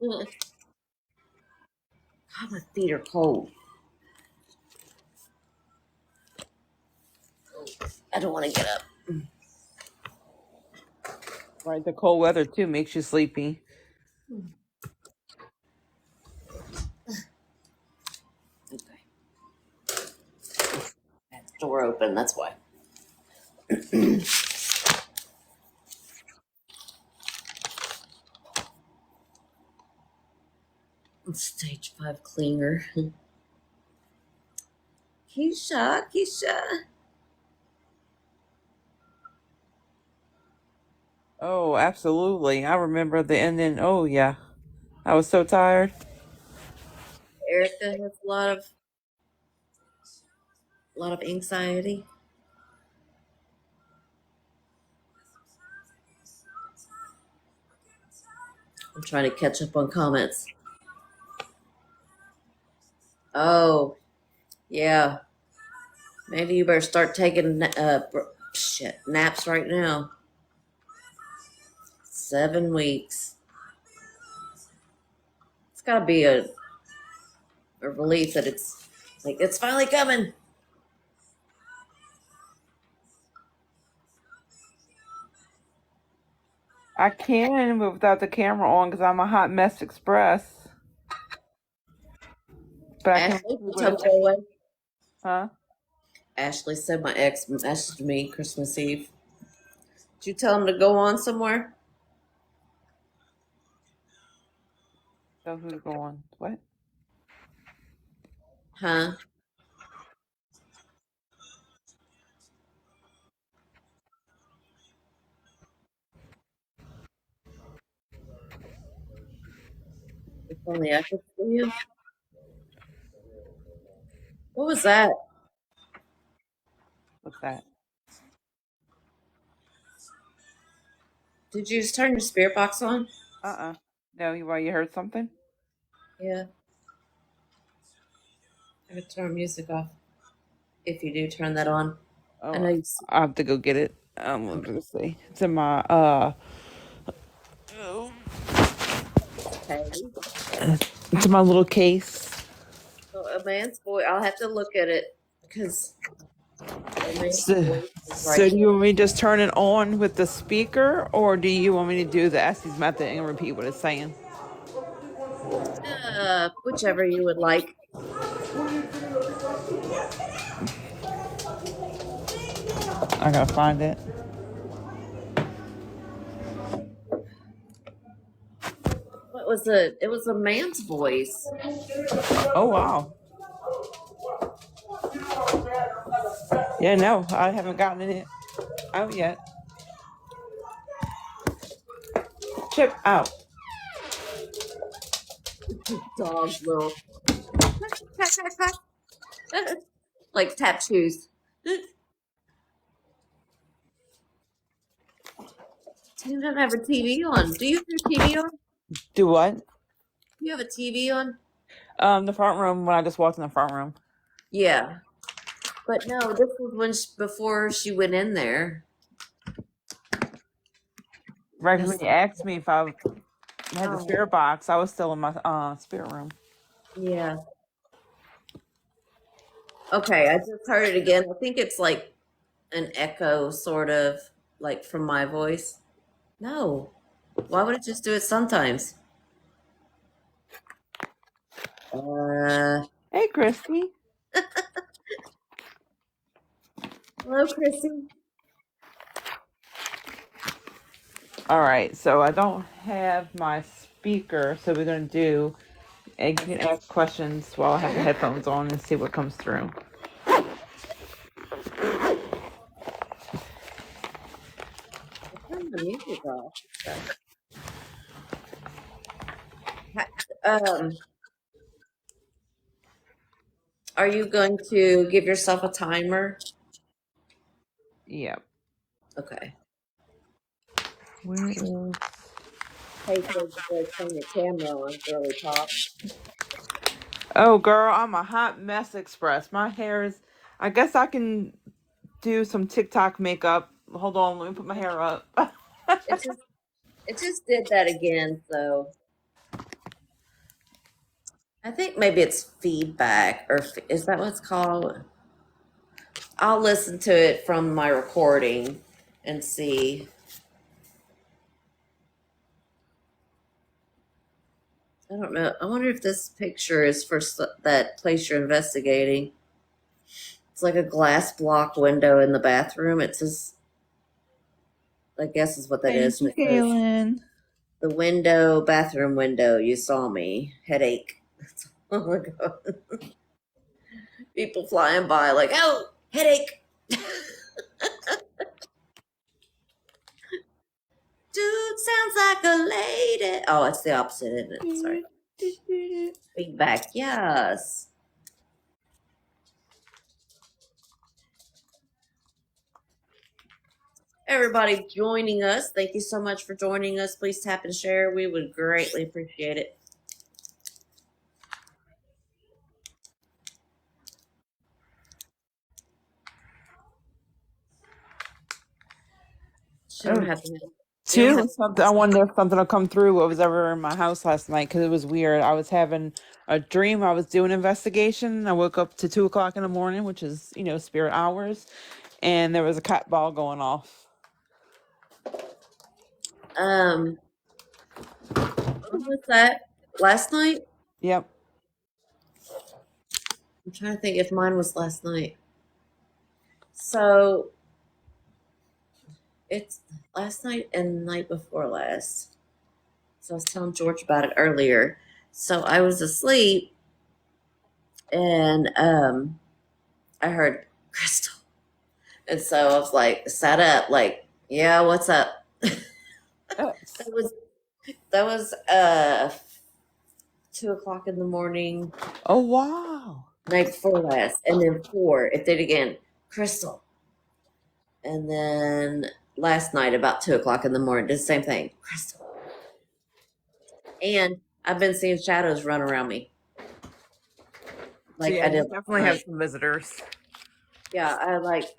God, my feet are cold. I don't want to get up. Right, the cold weather too makes you sleepy. Okay. I had the door open. That's why. Stage 5 cleaner. Keisha, Keisha. Oh, absolutely. I remember the ending. Oh, yeah. I was so tired. Erica has a lot of anxiety. I'm trying to catch up on comments. Oh, yeah. Maybe you better start taking naps right now. 7 weeks. It's got to be a relief that it's like it's finally coming. I can, but without the camera on, because I'm a hot mess express. But I can Ashley, see you what tell it me to go away. Huh? Ashley said my ex messaged me Christmas Eve. Did you tell him to go on somewhere? So who's going? What? Huh? It's only I could see you. What was that? What's that? Did you just turn your spirit box on? No, you heard something? Yeah. I could turn music off if you do turn that on. I Oh, know you. I have to go get it. Let me see. It's in my Okay. it's in my little case. So a man's voice. I'll have to look at it because a man's So, voice is right so do you want me to just turn it on with the speaker, or do you want me to do the Estes method and repeat what it's saying? there. Whichever you would like. I gotta find it. What was it? It was a man's voice. Oh wow. Yeah, no, I haven't gotten it out yet. Chip out. Dog's little like tap shoes. You don't have a TV on. Do you have your TV on? Do what? You have a TV on? The front room when I just walked in the front room. Yeah. But no, this was when before she went in there. Right, 'cause when That's you asked me if I had the oh spirit box, I was still in my spirit room. yeah. Okay, I just heard it again. I think it's like an echo, sort of like from my voice. No, why would it just do it sometimes? Uh, Hey, Christy. hello, Chrissy. All right, so I don't have my speaker, so we're gonna do. And you can ask questions while I have the headphones on and see what comes through. I turned the music off. So. Um, are you going to give yourself a timer? Yep. Okay. Where is? Hey, so turn your camera on, girly pop. Oh, girl, I'm a hot mess express. My hair is. I guess I can do some TikTok makeup. Hold on, let me put my hair up. It just it just did that again. So I think maybe it's feedback, or is that what it's called? I'll listen to it from my recording and see. I don't know. I wonder if this picture is for that place you're investigating. It's like a glass block window in the bathroom. It says, I guess is what that Thank is. And you, it says, Kaylin. the window, bathroom window, you saw me. Headache. Oh my God. People flying by like, oh, headache. Dude sounds like a lady. Oh, it's the opposite, isn't it? Sorry. Feedback. Yes. Everybody joining us. Thank you so much for joining us. Please tap and share. We would greatly appreciate it. She don't Oh, have to. You don't have two, something. I wonder if something will come through what was ever in my house last night because it was weird. I was having a dream. I was doing an investigation. I woke up to 2 o'clock in the morning, which is spirit hours, and there was a cat ball going off. Um, when was that? Last night? Yep. I'm trying to think if mine was last night. So it's last night and the night before last. So I was telling George about it earlier. So I was asleep and I heard Crystal. And so I was like, sat up, like, yeah, what's up? Uh, That was that was 2 o'clock in the morning, Oh wow. night before last, and then four. It did again, Crystal, and then last night about 2 o'clock in the morning, did the same thing, Crystal. And I've been seeing shadows run around me, So like yeah, I you did last definitely have night. some visitors. Yeah,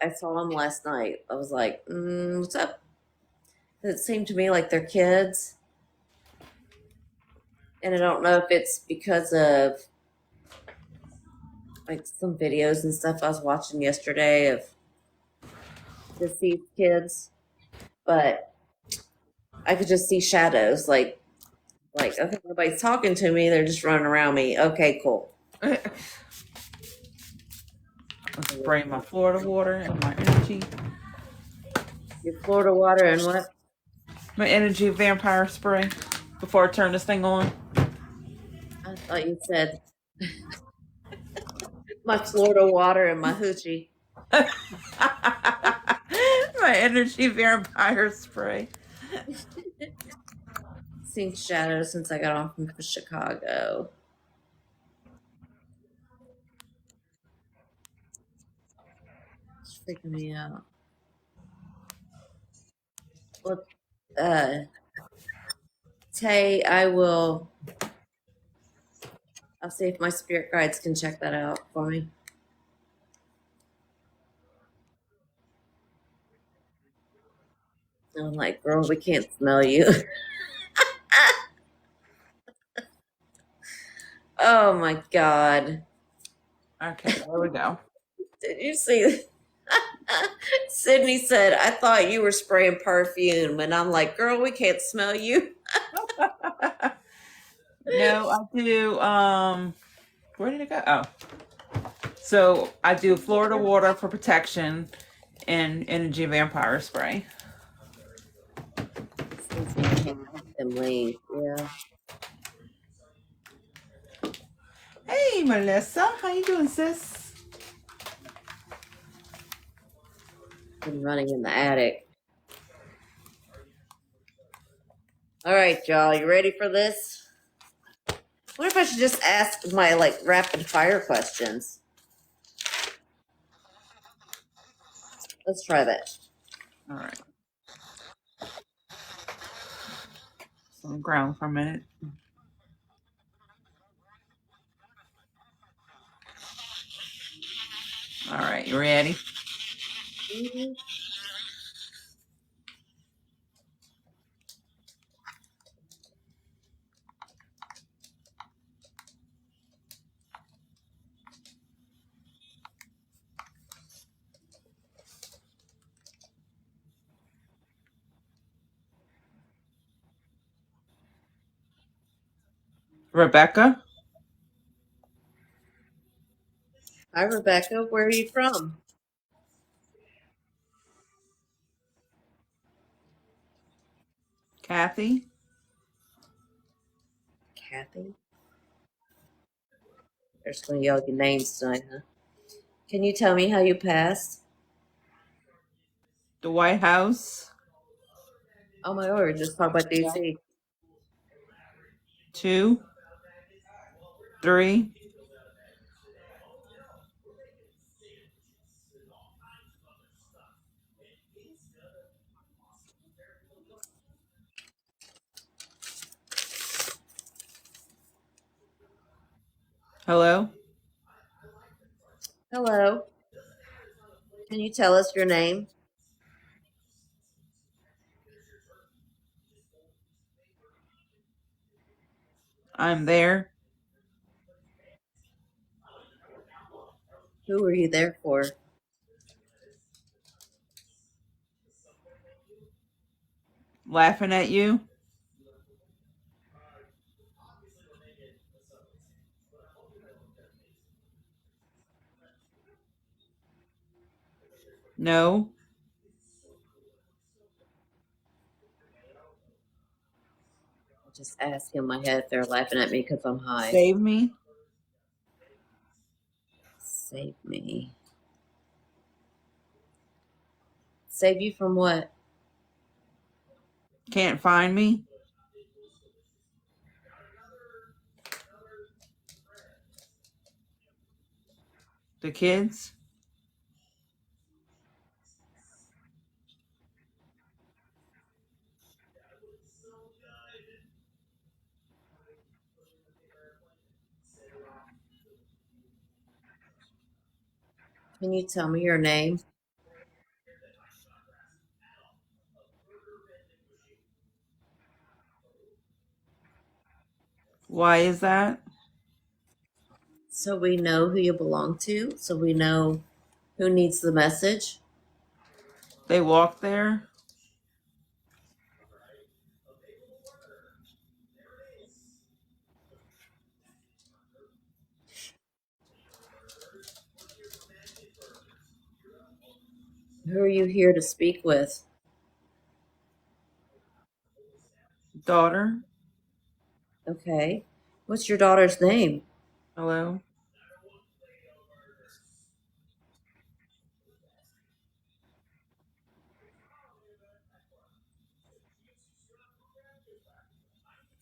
I saw them last night. I was like, what's up? It seemed to me like they're kids, and I don't know if it's because of like some videos and stuff I was watching yesterday of deceased kids, but I could just see shadows. Like okay, nobody's talking to me. They're just running around me. Okay, cool. I'm spraying my Florida water and Your Florida water and what? my energy vampire spray before I turn this thing on. I thought you said my Florida water and my hoochie. My energy vampire spray. Seen shadows since I got home from Chicago. It's freaking me out. Well, uh, Tay, I'll see if my spirit guides can check that out for me. And I'm like, girl, we can't smell you. Oh my God. Okay, there we go. Did you see? Sydney said, I thought you were spraying perfume. And I'm like, girl, we can't smell you. No, I do. Where did it go? Oh, so I do Florida water for protection and energy vampire spray. Them lanes. Yeah. Hey, Melissa, how you doing, sis? Been running in the attic. All right, y'all. You ready for this? What if I should just ask my like rapid fire questions? Let's try that. All right. So I'm ground for a minute. All right, you ready? Mhm. Rebecca, Hi, Rebecca. Where are you from? Kathy, Kathy. They're just going to yell your names tonight, huh? Can you tell me how you passed? the White House, Oh my word, just talk about yeah. DC. 2, 3. Hello, Hello. Can you tell us your name? I'm there. Who were you there for? Laughing at you? No. I just asked in my head if they're laughing at me because I'm high. Save me? Save me. Save you from what? Can't find me? The kids? Can you tell me your name? Why is that? So we know who you belong to, so we know who needs the message. They walk there? Who are you here to speak with? Daughter? Okay. What's your daughter's name? Hello?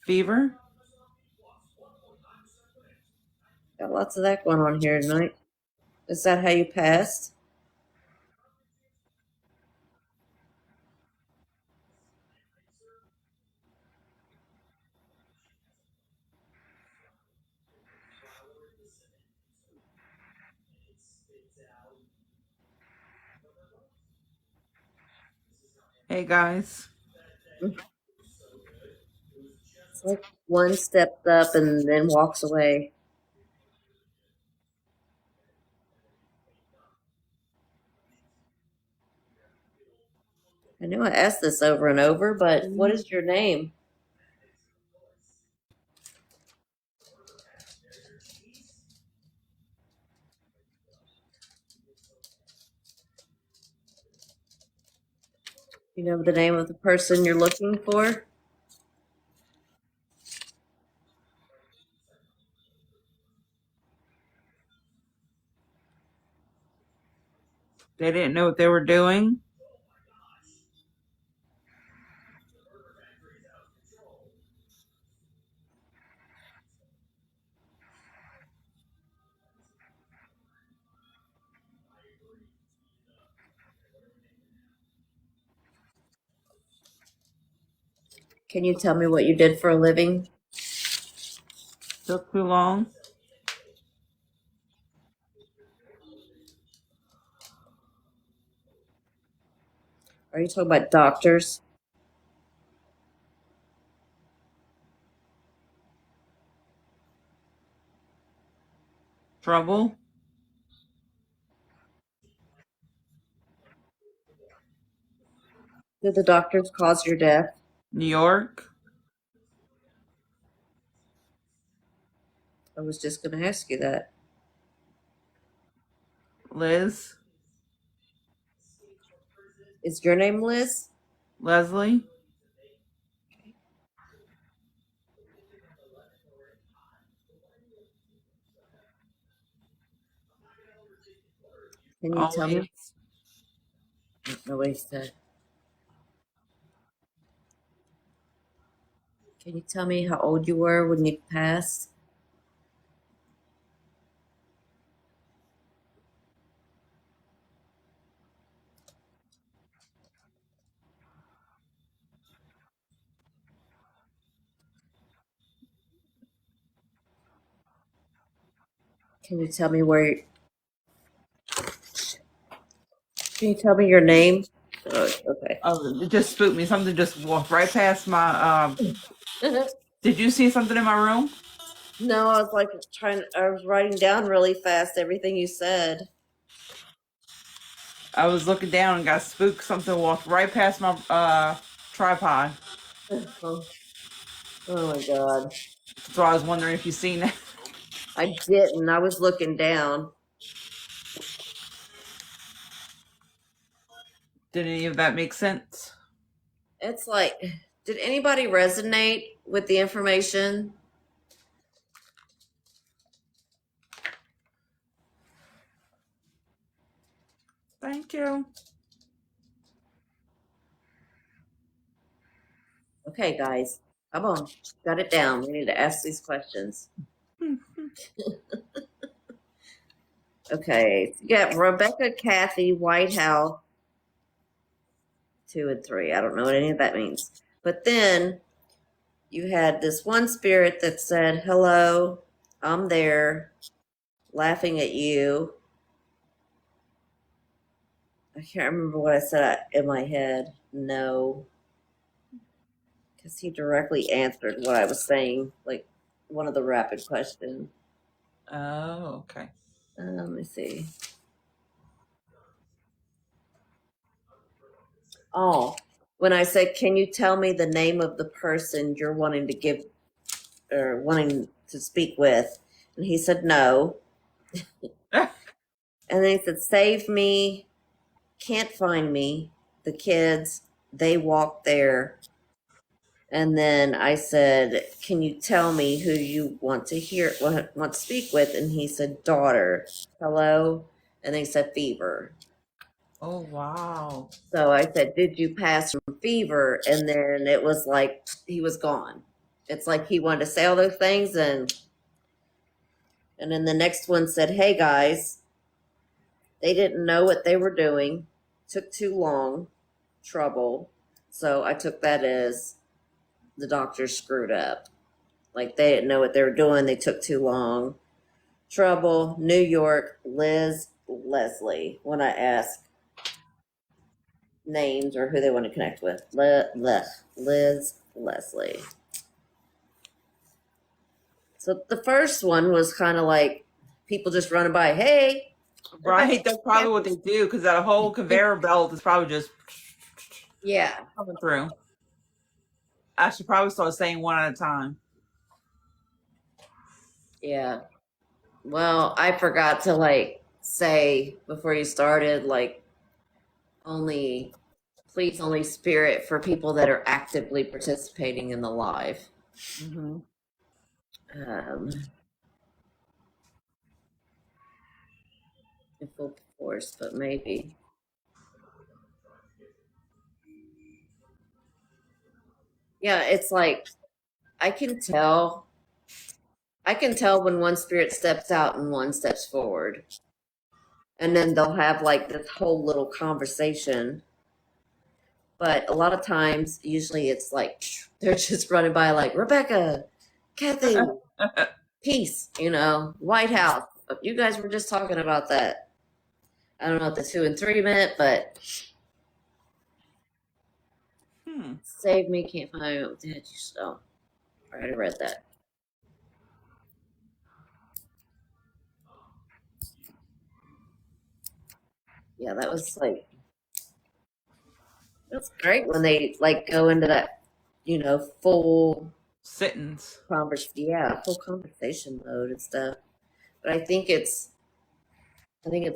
Fever? Got lots of that going on here tonight. Is that how you passed? Hey guys. It's like one steps up and then walks away. I know I asked this over and over, but what is your name? You know the name of the person you're looking for? They didn't know what they were doing? Can you tell me what you did for a living? Took too long? Are you talking about doctors? Trouble? Did the doctors cause your death? New York? I was just going to ask you that. Liz? Is your name Liz? Leslie? Can you tell me? Always? I don't know what he said. Can you tell me how old you were when you passed? Can you tell me where? Can you tell me your name? Oh, okay. Oh, it just spooked me. Something just walked right past my. Did you see something in my room? No, I was like I was writing down really fast everything you said. I was looking down and got spooked. Something walked right past my tripod. Oh, oh my God. That's why I was wondering if you seen that. I didn't. I was looking down. Did any of that make sense? It's like, did anybody resonate with the information? Thank you. Okay, guys, come on. Got it down. We need to ask these questions. Okay, so you got Rebecca, Kathy, White House, 2 and 3. I don't know what any of that means. But then you had this one spirit that said, hello, I'm there, laughing at you. I can't remember what I said in my head. No. Because he directly answered what I was saying, like one of the rapid questions. Oh, okay. Let me see. Oh, when I said, can you tell me the name of the person you're wanting to give or wanting to speak with? And he said, no. And then he said, save me, can't find me. The kids, they walk there. And then I said, can you tell me who you want to want to speak with? And he said, daughter, hello. And they said, fever. Oh, wow. So I said, did you pass from fever? And then it was like he was gone. It's like he wanted to say all those things. And then the next one said, hey, guys, they didn't know what they were doing. Took too long. Trouble. So I took that as the doctor screwed up. Like they didn't know what they were doing. They took too long. Trouble. New York. Liz. Leslie. When I ask names or who they want to connect with. Liz. Leslie. So the first one was kind of like people just running by. Hey. Right, that's probably what they do because that whole conveyor belt is probably just Yeah. coming through. I should probably start saying one at a time. Yeah. Well, I forgot to like say before you started, like only please only spirit for people that are actively participating in the live. Mm-hmm. In full force, but maybe. Yeah, it's like I can tell when one spirit steps out and one steps forward. And then they'll have like this whole little conversation. But a lot of times, usually it's like they're just running by like Rebecca, Kathy, peace, White House. You guys were just talking about that. I don't know what the 2 and 3 meant, but save me, can't find what did you so. I already read that. Yeah, that was like that's great when they like go into that, full Sittings. full conversation mode and stuff. But I think it's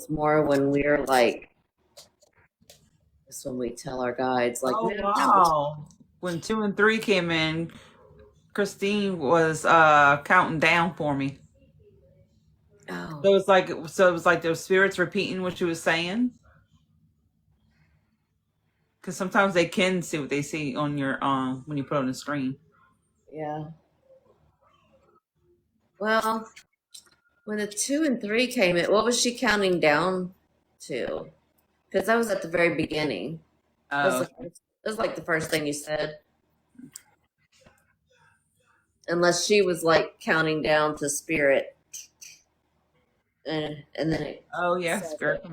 more when we're like this when we tell our guides like, Oh, man, wow. When 2 and 3 came in, Christine was counting down for me. oh, So it was like those spirits repeating what she was saying. Because sometimes they can see what they see on your when you put it on the screen. yeah. Well, when the 2 and 3 came in, what was she counting down to? Because that was at the very beginning. Oh, That was like the first thing you said. Unless she was like counting down to spirit, and then it oh yeah, said spirit.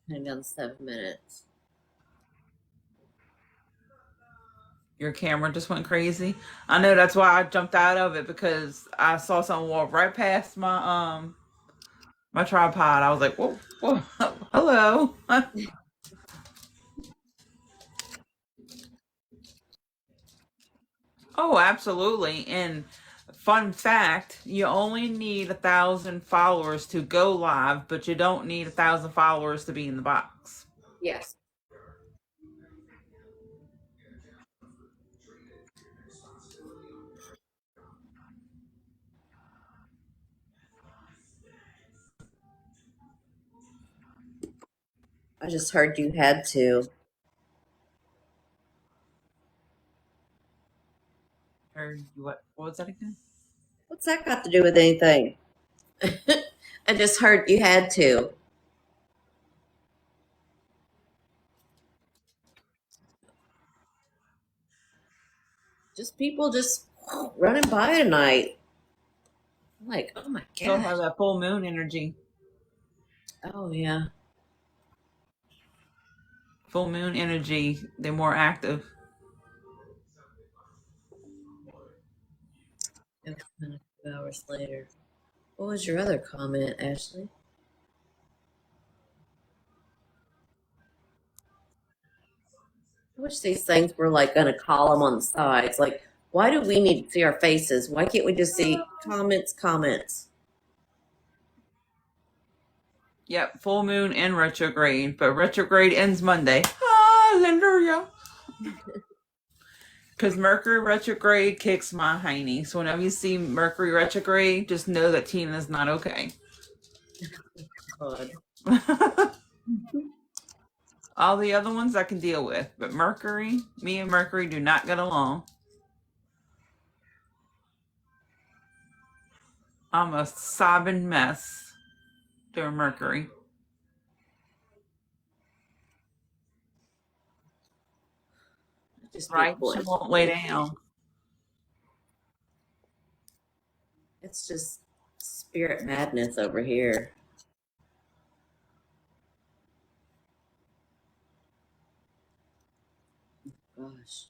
counting down to 7 minutes. Your camera just went crazy. I know that's why I jumped out of it because I saw someone walk right past my tripod. I was like, whoa, whoa, hello. Oh, absolutely. And fun fact, you only need 1,000 followers to go live, but you don't need 1,000 followers to be in the box. Yes. I just heard you had to. Or what was that again? What's that got to do with anything? I just heard you had to. Just people just running by tonight. I'm like, oh my Still god. have that full moon energy. Oh yeah. Full moon energy, they're more active. It was kind of 2 hours later. What was your other comment, Ashley? I wish these things were like going to column on the sides. Like, why do we need to see our faces? Why can't we just see comments, comments? Yep, full moon and retrograde, but retrograde ends Monday. Hallelujah. Because Mercury retrograde kicks my hiney. So whenever you see Mercury retrograde, just know that Tina's not okay. God. All the other ones I can deal with, but Mercury, me and Mercury do not get along. I'm a sobbing mess during Mercury. Just Right? people. She won't lay down. It's just spirit madness over here. Gosh.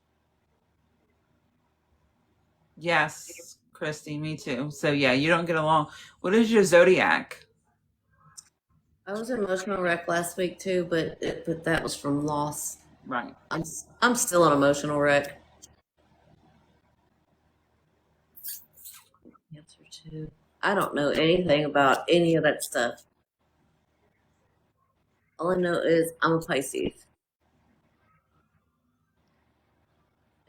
Yes, Christy, me too. So yeah, you don't get along. What is your zodiac? I was an emotional wreck last week too, but that was from loss. Right. I'm still an emotional wreck. Answer two. I don't know anything about any of that stuff. All I know is I'm a Pisces,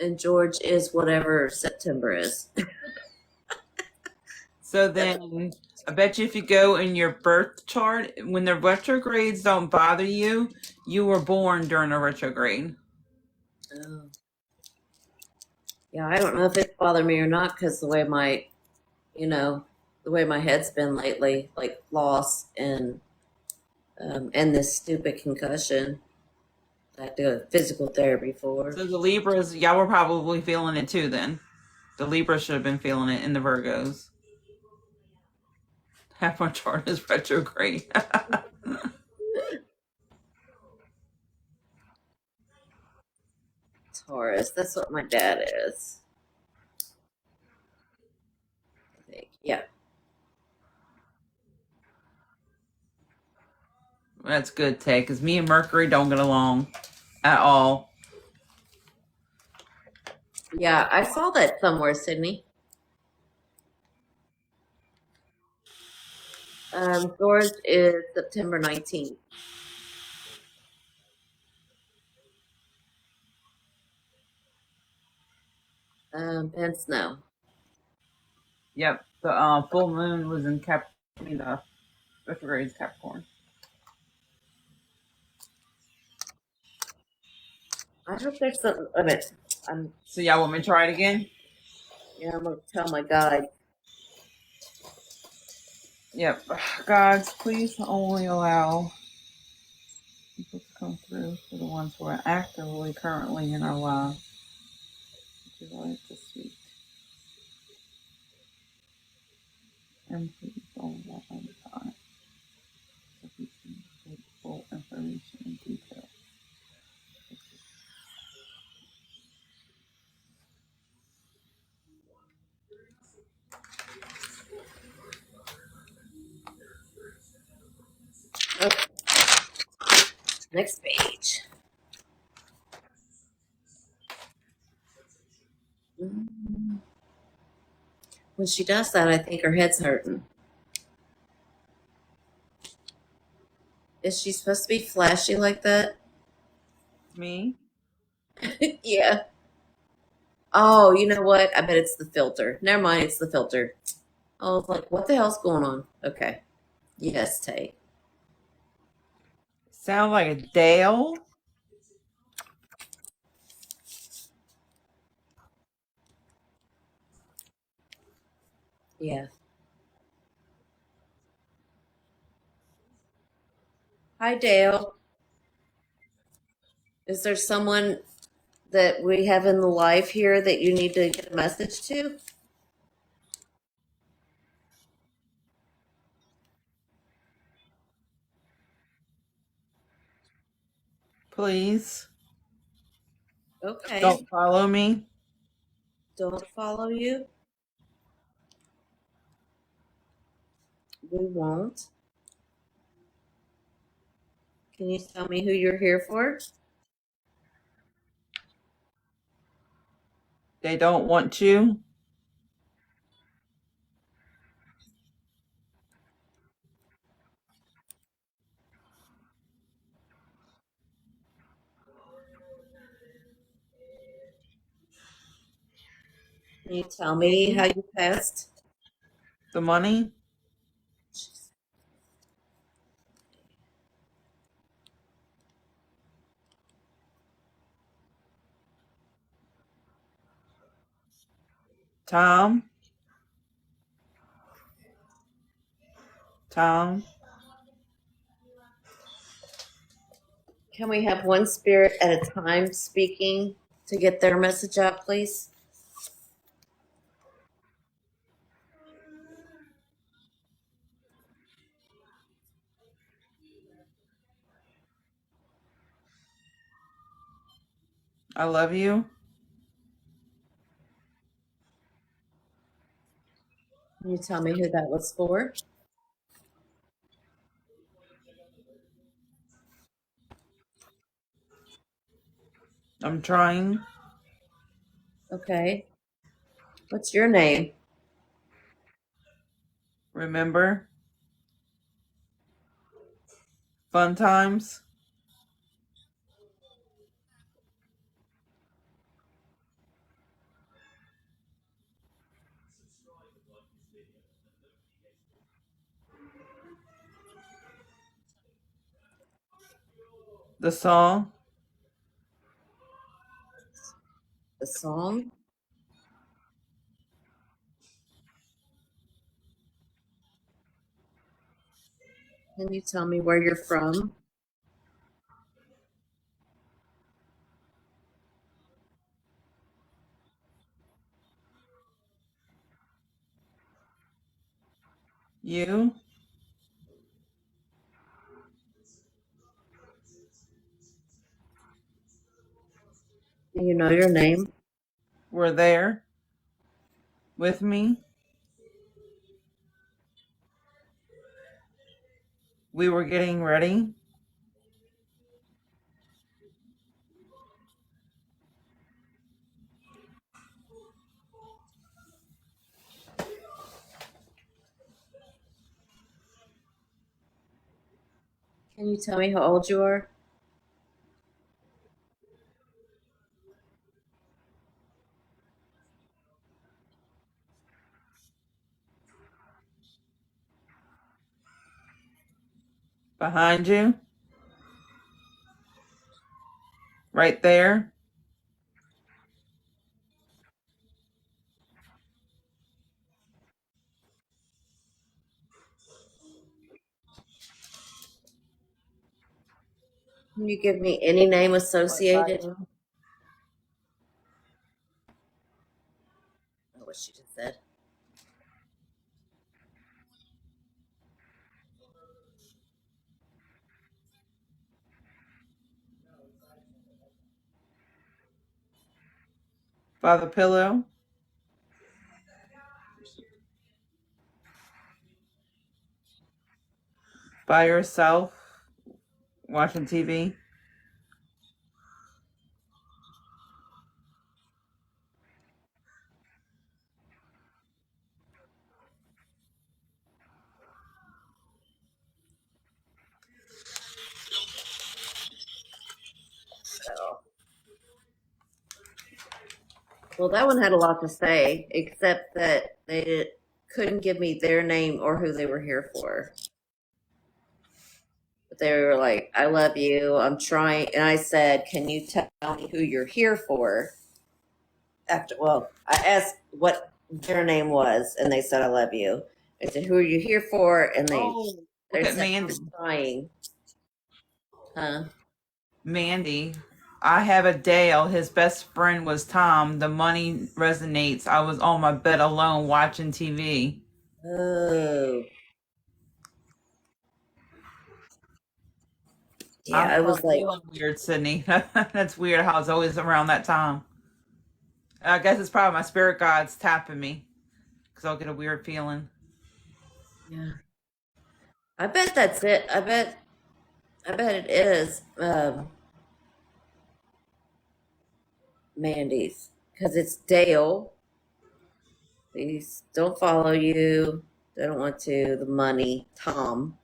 and George is whatever September is. So then I bet you if you go in your birth chart, when the retrogrades don't bother you, you were born during a retrograde. Oh. Yeah, I don't know if it bothered me or not because you know, the way my head's been lately, like loss and this stupid concussion. I had to go to physical therapy for. So the Libras, y'all were probably feeling it too then. The Libras should have been feeling it in the Virgos. Half my chart is retrograde. Taurus. That's what my dad is. I think. Yeah. That's good, Tay, because me and Mercury don't get along at all. Yeah, I saw that somewhere, Sydney. George is September 19th. And snow. Yep, the full moon was in the retrograde is Capricorn. I hope there's something of it. So y'all want me to try it again? Yeah, I'm gonna tell my guide. Yep. Gods, please only allow people to come through for the ones who are actively currently in our lives. Would you like to speak? And please don't let them time so we can get full information and detail. Okay, next page. When she does that, I think her head's hurting. Is she supposed to be flashy like that? Me? Yeah. Oh, you know what? I bet it's the filter. Never mind, it's the filter. I was like, what the hell's going on? Okay. Yes, Tay. Sound like a Dale? Yeah. Hi, Dale. Is there someone that we have in the live here that you need to get a message to? Please. Okay. Don't follow me. Don't follow you. We won't. Can you tell me who you're here for? They don't want you. Can you tell me Me? how you passed? The money? Tom? Tom? Can we have one spirit at a time speaking to get their message out, please? I love you. Can you tell me who that was for? I'm trying. Okay. What's your name? Remember? Fun times? The song? The song? Can you tell me where you're from? You? Do you know your name? Were there? With me? We were getting ready? Can you tell me how old you are? Behind you? Right there? Can you give me any name Right by associated? you? Oh, what she just said. By the pillow? By yourself? Watching TV? Well, that one had a lot to say, except that couldn't give me their name or who they were here for. But they were like, I love you. I'm trying. And I said, can you tell me who you're here for? I asked what their name was, and they said, I love you. I said, who are you here for? And Oh, look they at said, Mandy. I'm trying. Huh? Mandy. I have a Dale. His best friend was Tom. The money resonates. I was on my bed alone watching TV. Oh, yeah. I'm I was like, feeling weird, Sydney. That's weird how it's always around that time. I guess it's probably my spirit guides tapping me because I'll get a weird feeling. yeah. I bet that's it. I bet it is. Mandy's because it's Dale. Please don't follow you. They don't want to. The money, Tom.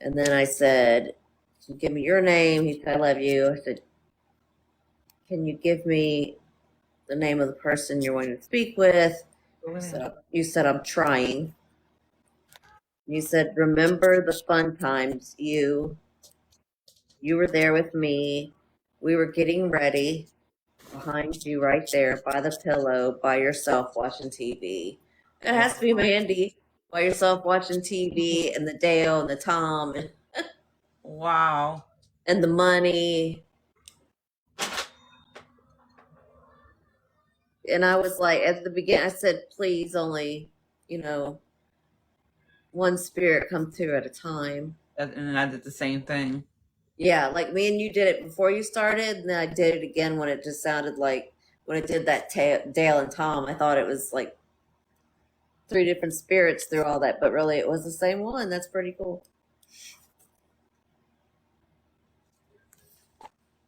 And then I said, can you give me your name? He said, I love you. I said, can you give me the name of the person you're wanting to speak with? Go ahead. You said, I'm trying. You said, remember the fun times. You were there with me. We were getting ready behind you right there by the pillow by yourself watching TV. It has to be Mandy by yourself watching TV and the Dale and the Tom Wow. and the money. And I was like, at the beginning, I said, please only, you know, one spirit come through at a time. And then I did the same thing. Yeah, like me and you did it before you started, and then I did it again when it just sounded like when it did that Dale and Tom. I thought it was like three different spirits through all that, but really it was the same one. That's pretty cool.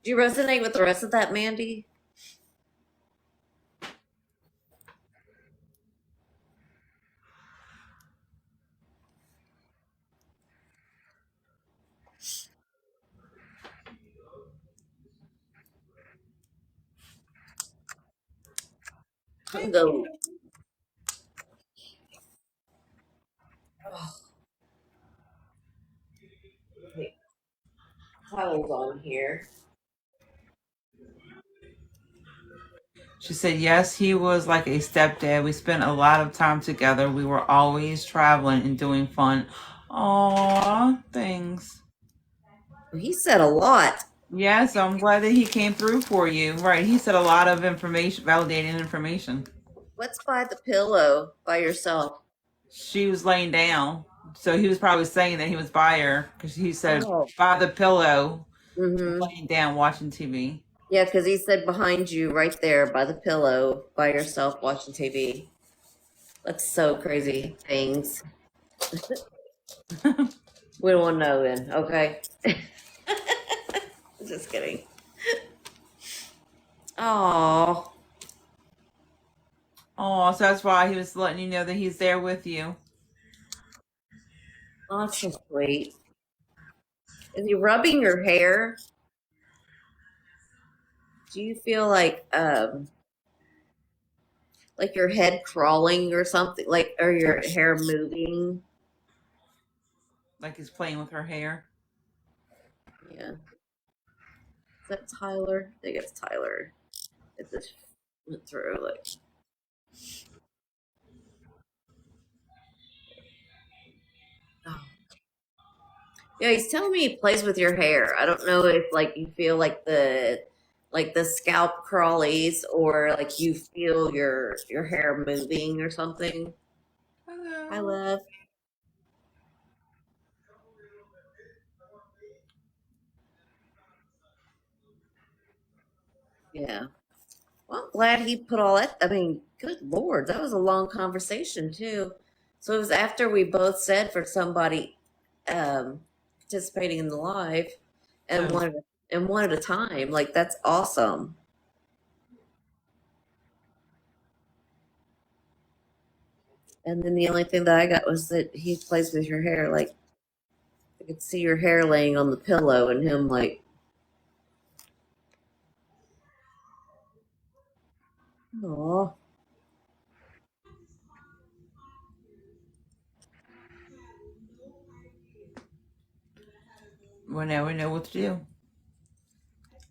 Do you resonate with the rest of that, Mandy? I'm go. Oh, wait, towels on here. She said, yes, he was like a stepdad. We spent a lot of time together. We were always traveling and doing fun. Aw, things. He said a lot. Yes, I'm glad that he came through for you. Right. He said a lot of information, validating information. What's by the pillow by yourself? She was laying down. So he was probably saying that he was by her because he said Oh, by the pillow, mm-hmm. laying down, watching TV. Yeah, because he said behind you, right there by the pillow, by yourself watching TV. That's so crazy. Things we don't want to know. Then okay. Just kidding. Oh, Oh, so that's why he was letting you know that he's there with you. that's so sweet. Is he rubbing your hair? Do you feel like your head crawling or something, like or your hair moving? Like he's playing with her hair. Yeah. Is that Tyler? I think it's Tyler. It just went through like. Oh. Yeah, he's telling me he plays with your hair. I don't know if like you feel like the scalp crawlies or like you feel your hair moving or something. I Hello. love. Yeah. Well, I'm glad he put all that. I mean, good Lord, that was a long conversation too. So it was after we both said for somebody participating in the live and Oh, one at a time. Like that's awesome. And then the only thing that I got was that he plays with your hair. Like I could see your hair laying on the pillow and him like Oh, Well, now we know what to do.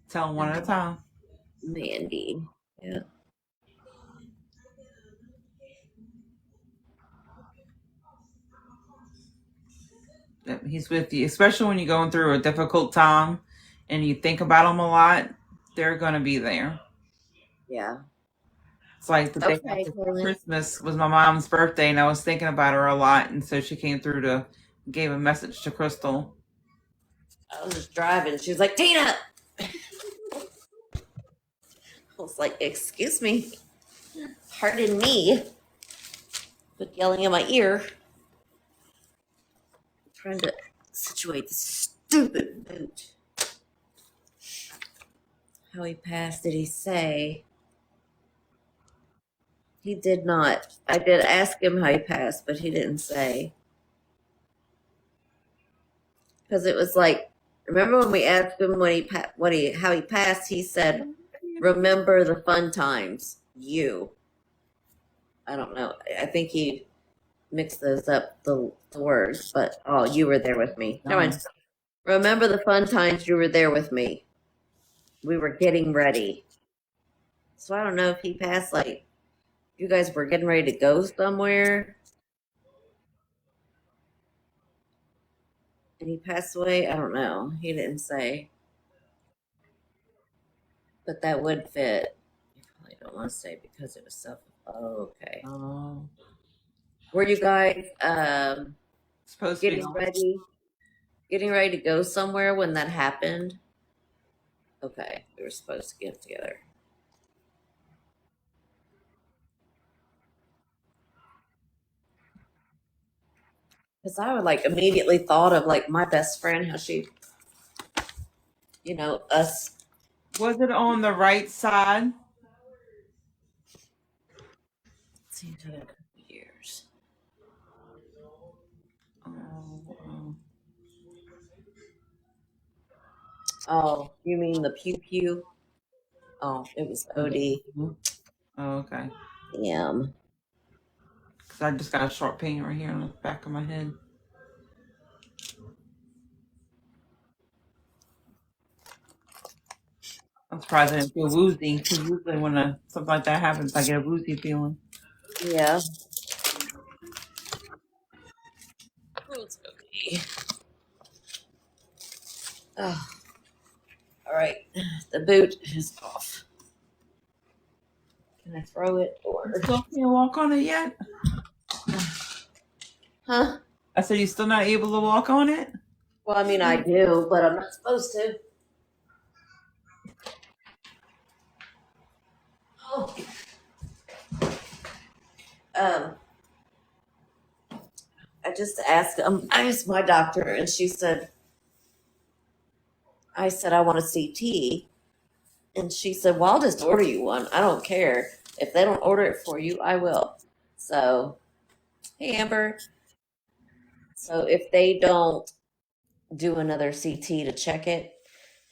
Tell them one at a time. Mandy. Yeah. That he's with you, especially when you're going through a difficult time and you think about them a lot. They're going to be there. Yeah. It's like the day Okay, after Kaylin. Christmas was my mom's birthday, and I was thinking about her a lot, and so she came through to gave a message to Crystal. I was just driving. She was like, Tina. I was like, excuse me. Pardon me. But yelling in my ear. Trying to situate this stupid boot. How he passed, did he say? He did not. I did ask him how he passed, but he didn't say. Because it was like, remember when we asked him how he passed? He said, "Remember the fun times." You. I don't know. I think he mixed those up the words, but oh, you were there with me. Never mind. Remember the fun times you were there with me. We were getting ready. So I don't know if he passed like you guys were getting ready to go somewhere and he passed away. I don't know. He didn't say. But that would fit. You probably don't want to say because it was self. Oh, okay. Oh, Were you guys supposed to be. getting ready to go somewhere when that happened? Okay, we were supposed to get together. Because I would like immediately thought of like my best friend, how she, us. Was it on the right side? Seems like a couple years. Oh, Oh, you mean the pew pew? Oh, it was OD. okay. Damn. Because I just got a sharp pain right here on the back of my head. I'm surprised I didn't feel woozy. Because usually when something like that happens, I get a woozy feeling. Yeah. Oh, it's okay. Oh, all right. The boot is off. Can I throw it You or? still can't walk on it yet? Huh? I said, you still not able to walk on it? Well, I mean, I do, but I'm not supposed to. Oh. Um, I asked my doctor, and I said, I want a CT. And she said, well, I'll just order you one. I don't care. If they don't order it for you, I will. So, hey, Amber. So, if they don't do another CT to check it,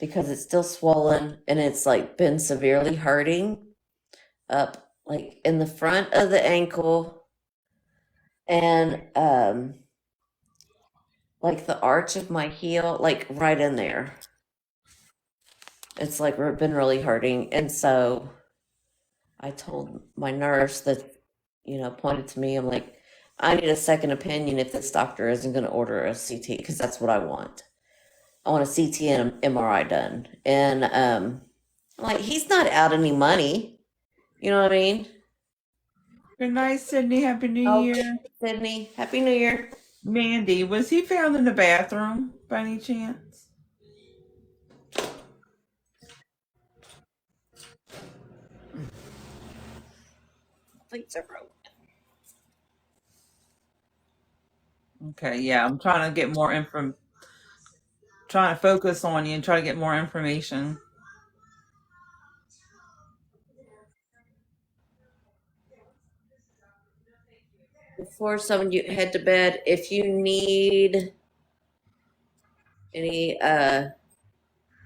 because it's still swollen and it's like been severely hurting up like in the front of the ankle and like the arch of my heel, like right in there. It's like been really hurting. And so I told my nurse that, pointed to me, I'm like, I need a second opinion if this doctor isn't going to order a CT because that's what I want. I want a CT and an MRI done. And I'm like, he's not out any money. You know what I mean? Good night, Sydney. Happy New Oh, Year. Sydney, Happy New Year. Mandy, was he found in the bathroom by any chance? Plates are broken. Okay, yeah, I'm trying to get more trying to focus on you and try to get more information. Before some of you head to bed, if you need any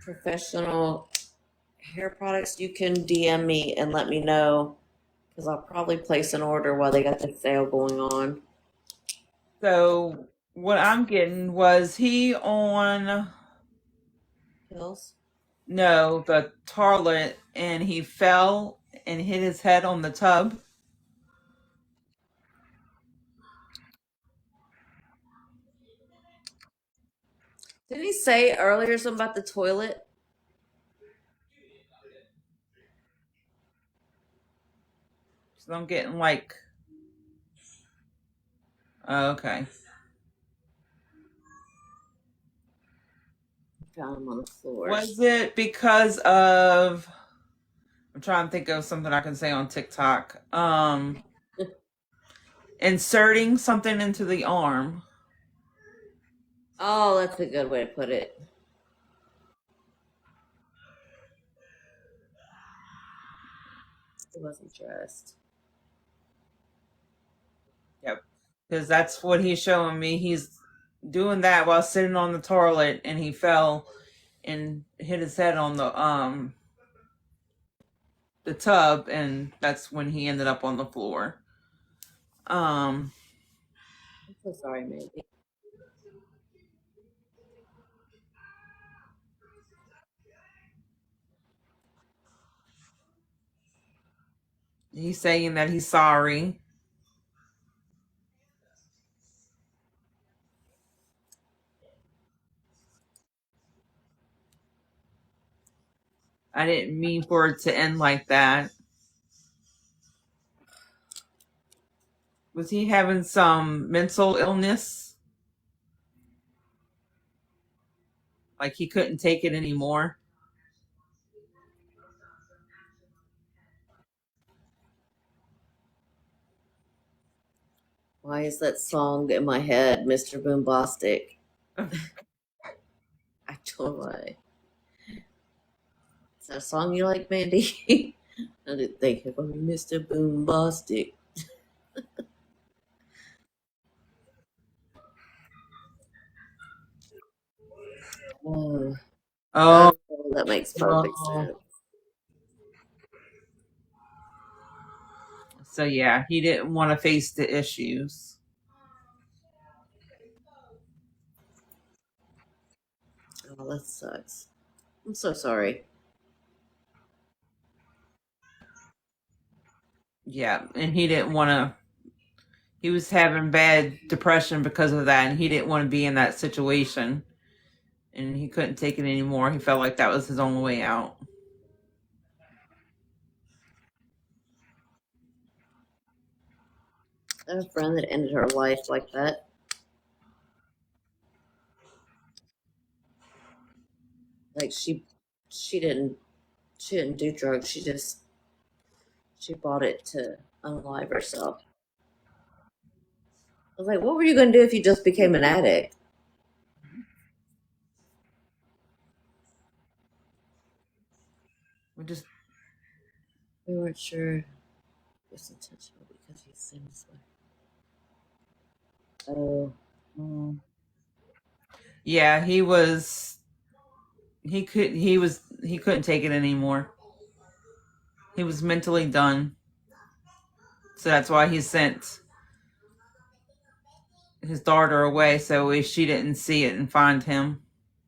professional hair products, you can DM me and let me know Because I'll probably place an order while they got the sale going on. So what I'm getting, was he on, Pills? no, the toilet, and he fell and hit his head on the tub? Did he say earlier something about the toilet? So I'm getting like, oh, okay. Found him on the floors. Was it because of, I'm trying to think of something I can say on TikTok. Inserting something into the arm. Oh, that's a good way to put it. He wasn't dressed. Yep. Because that's what he's showing me. He's doing that while sitting on the toilet, and he fell and hit his head on the tub, and that's when he ended up on the floor. I'm so sorry, Mandy. He's saying that he's sorry. I didn't mean for it to end like that. Was he having some mental illness? Like he couldn't take it anymore? Why is that song in my head, Mr. Boombastic? I don't know why. Is that a song you like, Mandy? I didn't think of Mr. Boombastic. Oh, Oh, that makes perfect well. sense. So yeah, he didn't want to face the issues. Oh, that sucks. I'm so sorry. Yeah, and he didn't want to. He was having bad depression because of that, and he didn't want to be in that situation. And he couldn't take it anymore. He felt like that was his only way out. I have a friend that ended her life like that. Like she didn't she didn't do drugs. She bought it to unalive herself. I was like, what were you going to do if you just became an addict? We just, We weren't sure it was intentional because he seemed this way. Oh, yeah, he was. He couldn't take it anymore. He was mentally done. So that's why he sent his daughter away so she didn't see it and find him.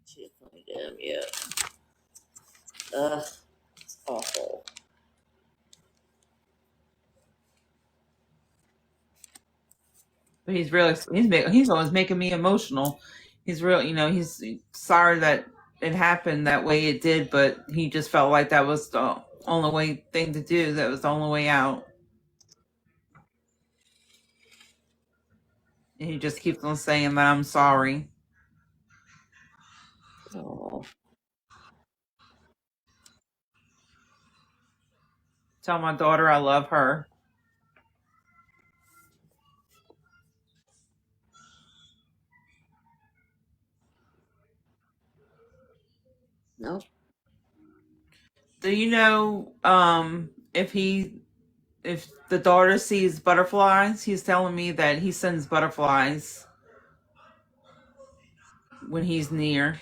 she didn't find him yet. Ugh, it's awful. But he's always making me emotional. He's real, he's sorry that it happened that way it did, but he just felt like that was the only way thing to do. That was the only way out. And he just keeps on saying that I'm sorry. Oh, Tell my daughter I love her. no. Do you know if the daughter sees butterflies, he's telling me that he sends butterflies when he's near.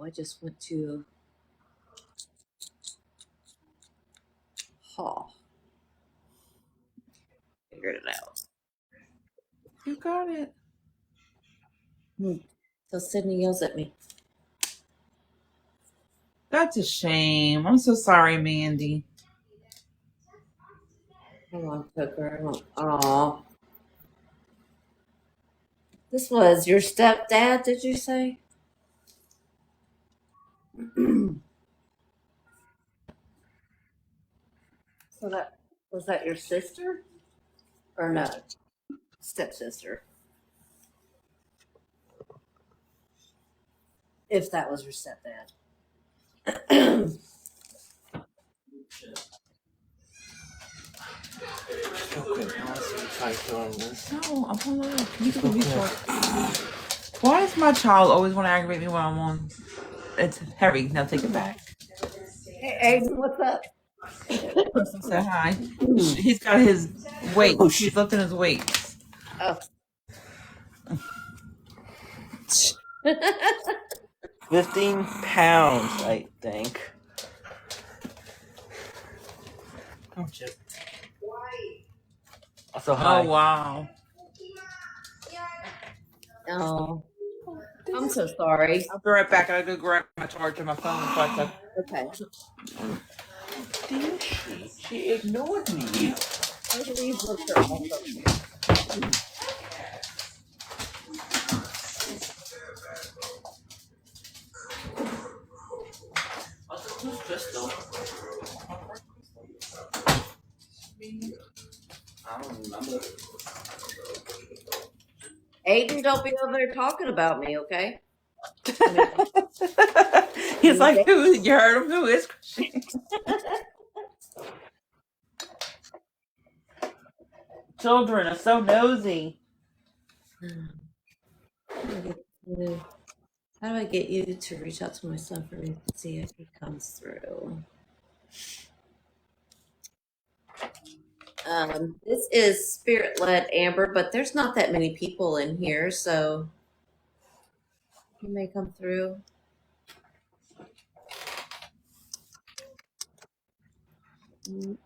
I just went to Hall. Figured it out. You got it. So Sydney yells at me. That's a shame. I'm so sorry, Mandy. Come on, Cooker. Aw. This was your stepdad, did you say? So that was that your sister? Or no? Stepsister. If that was your stepdad. Okay, now let's see if I can this. No, I'm on the You can be short. Why does my child always want to aggravate me when I'm on? It's heavy. Now take it back. Hey, Aiden, what's up? Say hi. He's got his weight. Oh, He's shit. lifting his weights. Oh. 15 pounds, I think. Oh, shit. So hi. Oh wow. Oh. I'm so sorry. I'll be right back. I gotta go grab my charger, my phone, for a second. Okay. Did she ignored me. I believe books are awesome. Who's Crystal? I don't remember. Aiden, don't be over there talking about me, okay? He's like, who? You heard him? Who is Christian? Children are so nosy. How do I get you to reach out to my son for me to see if he comes through? This is spirit-led, Amber, but there's not that many people in here, so he may come through. I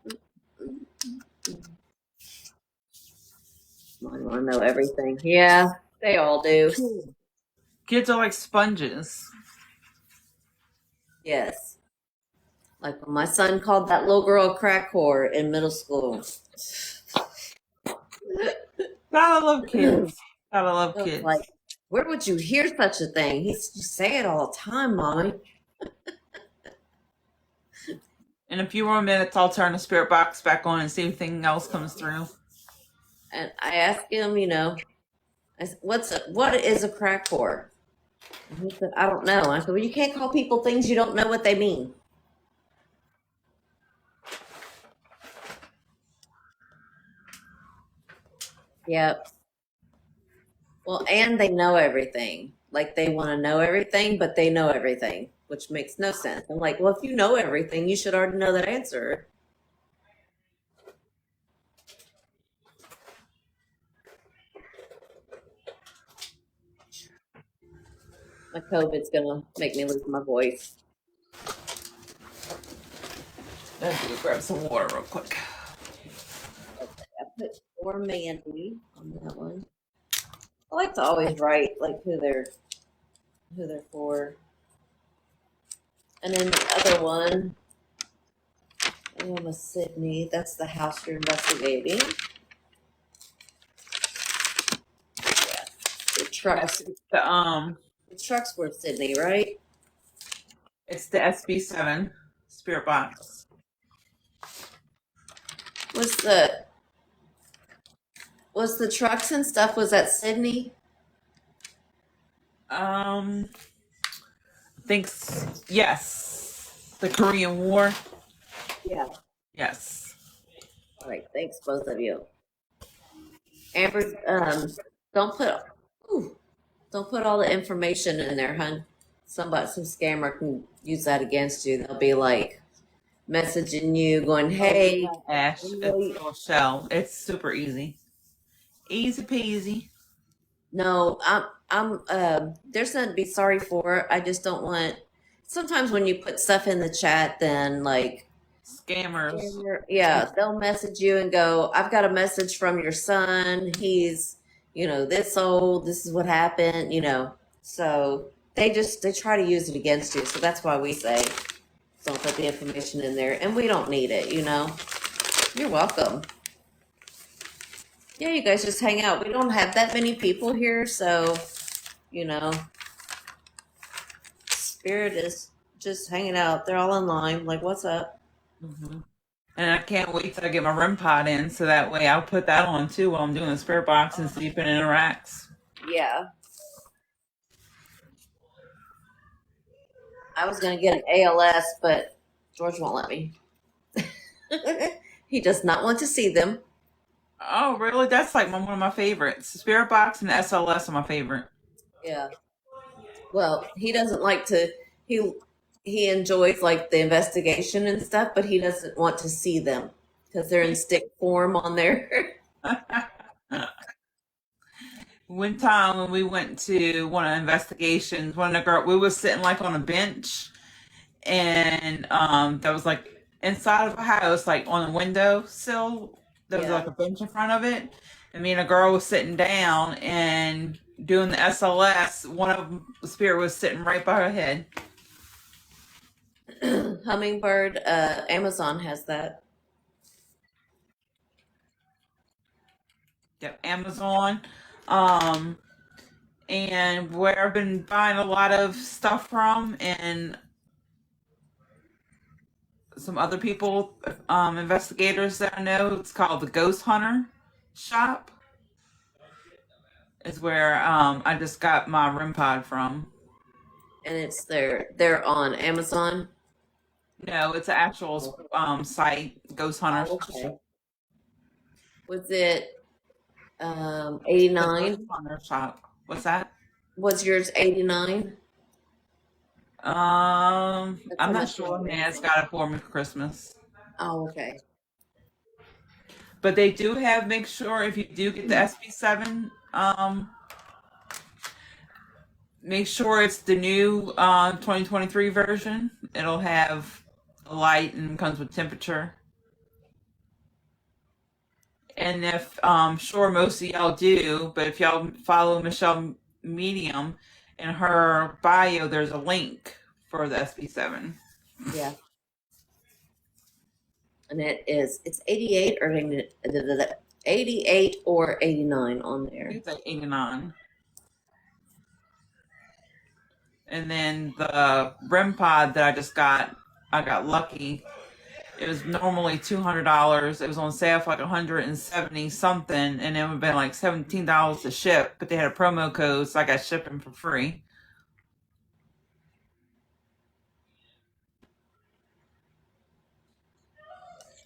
want to know everything. Yeah, they all do. Kids are like sponges. Yes. Like when my son called that little girl a crack whore in middle school. Gotta love kids. Gotta love I was kids. like, where would you hear such a thing? You say it all the time, Mommy. In a few more minutes, I'll turn the spirit box back on and see if anything else comes through. And I asked him, I said, what is a crack whore? And he said, I don't know. I said, well, you can't call people things you don't know what they mean. Yep. Well, and they know everything. Like they want to know everything, but they know everything, which makes no sense. I'm like, well, if you know everything, you should already know that answer. My COVID's gonna make me lose my voice. Let's go grab some water real quick. Okay, I put for Mandy on that one. I like to always write like who they're for. And then the other one was Sydney. That's the house you're investigating. Yeah. The trucks were Sydney, right? It's the SB7 spirit box. Was the trucks and stuff, was that Sydney? I think yes. The Korean War. Yeah. Yes. All right, thanks both of you. Amber, don't put all the information in there, hun. Some scammer can use that against you. They'll be like messaging you, going, "Hey, Ash, it's a shell. It's super easy, easy peasy." No, I'm. There's nothing to be sorry for. I just don't want sometimes when you put stuff in the chat, then like Scammers. yeah, they'll message you and go, I've got a message from your son. He's, this old. This is what happened, So they try to use it against you. So that's why we say don't put the information in there. And we don't need it. You're welcome. Yeah, you guys just hang out. We don't have that many people here. So, you know, Spirit is just hanging out. They're all online. Like, what's up? Hmm. And I can't wait till I get my REM pod in, so that way I'll put that on too while I'm doing the spirit box and see if it interacts. Yeah. I was going to get an ALS, but George won't let me. He does not want to see them. Oh, really? That's like one of my favorites. Spirit box and SLS are my favorite. Yeah. Well, he doesn't like to. He enjoys like the investigation and stuff, but he doesn't want to see them because they're in stick form on there. One time when we went to one of the investigations, one of the girl we was sitting like on a bench, and that was like inside of a house, like on a window sill. There was Yeah. like a bench in front of it, and me and a girl was sitting down and doing the SLS. One of the spirit was sitting right by her head. Hummingbird, Amazon has that. Yep, Amazon. And where I've been buying a lot of stuff from, and some other people, investigators that I know, it's called the Ghost Hunter Shop. Is where I just got my REM pod from. And it's they're on Amazon. No, it's an actual site, Ghost Hunter. Oh, okay. Was it The 89? Ghost Hunter Shop. What's that? Was yours 89? I'm That's how not much sure. it is. Nan's got it for me for Christmas. Oh, okay. But they do have, make sure if you do get the SB7, make sure it's the new 2023 version. It'll have a light and comes with temperature. And if sure most of y'all do, but if y'all follow Michelle Medium in her bio, there's a link for the SB7. Yeah. And it's 88 or 88 or 89 on I there. think it's like 89. And then the REM pod that I got lucky. It was normally $200. It was on sale for like 170 something, and it would have been like $17 to ship. But they had a promo code, so I got shipping for free.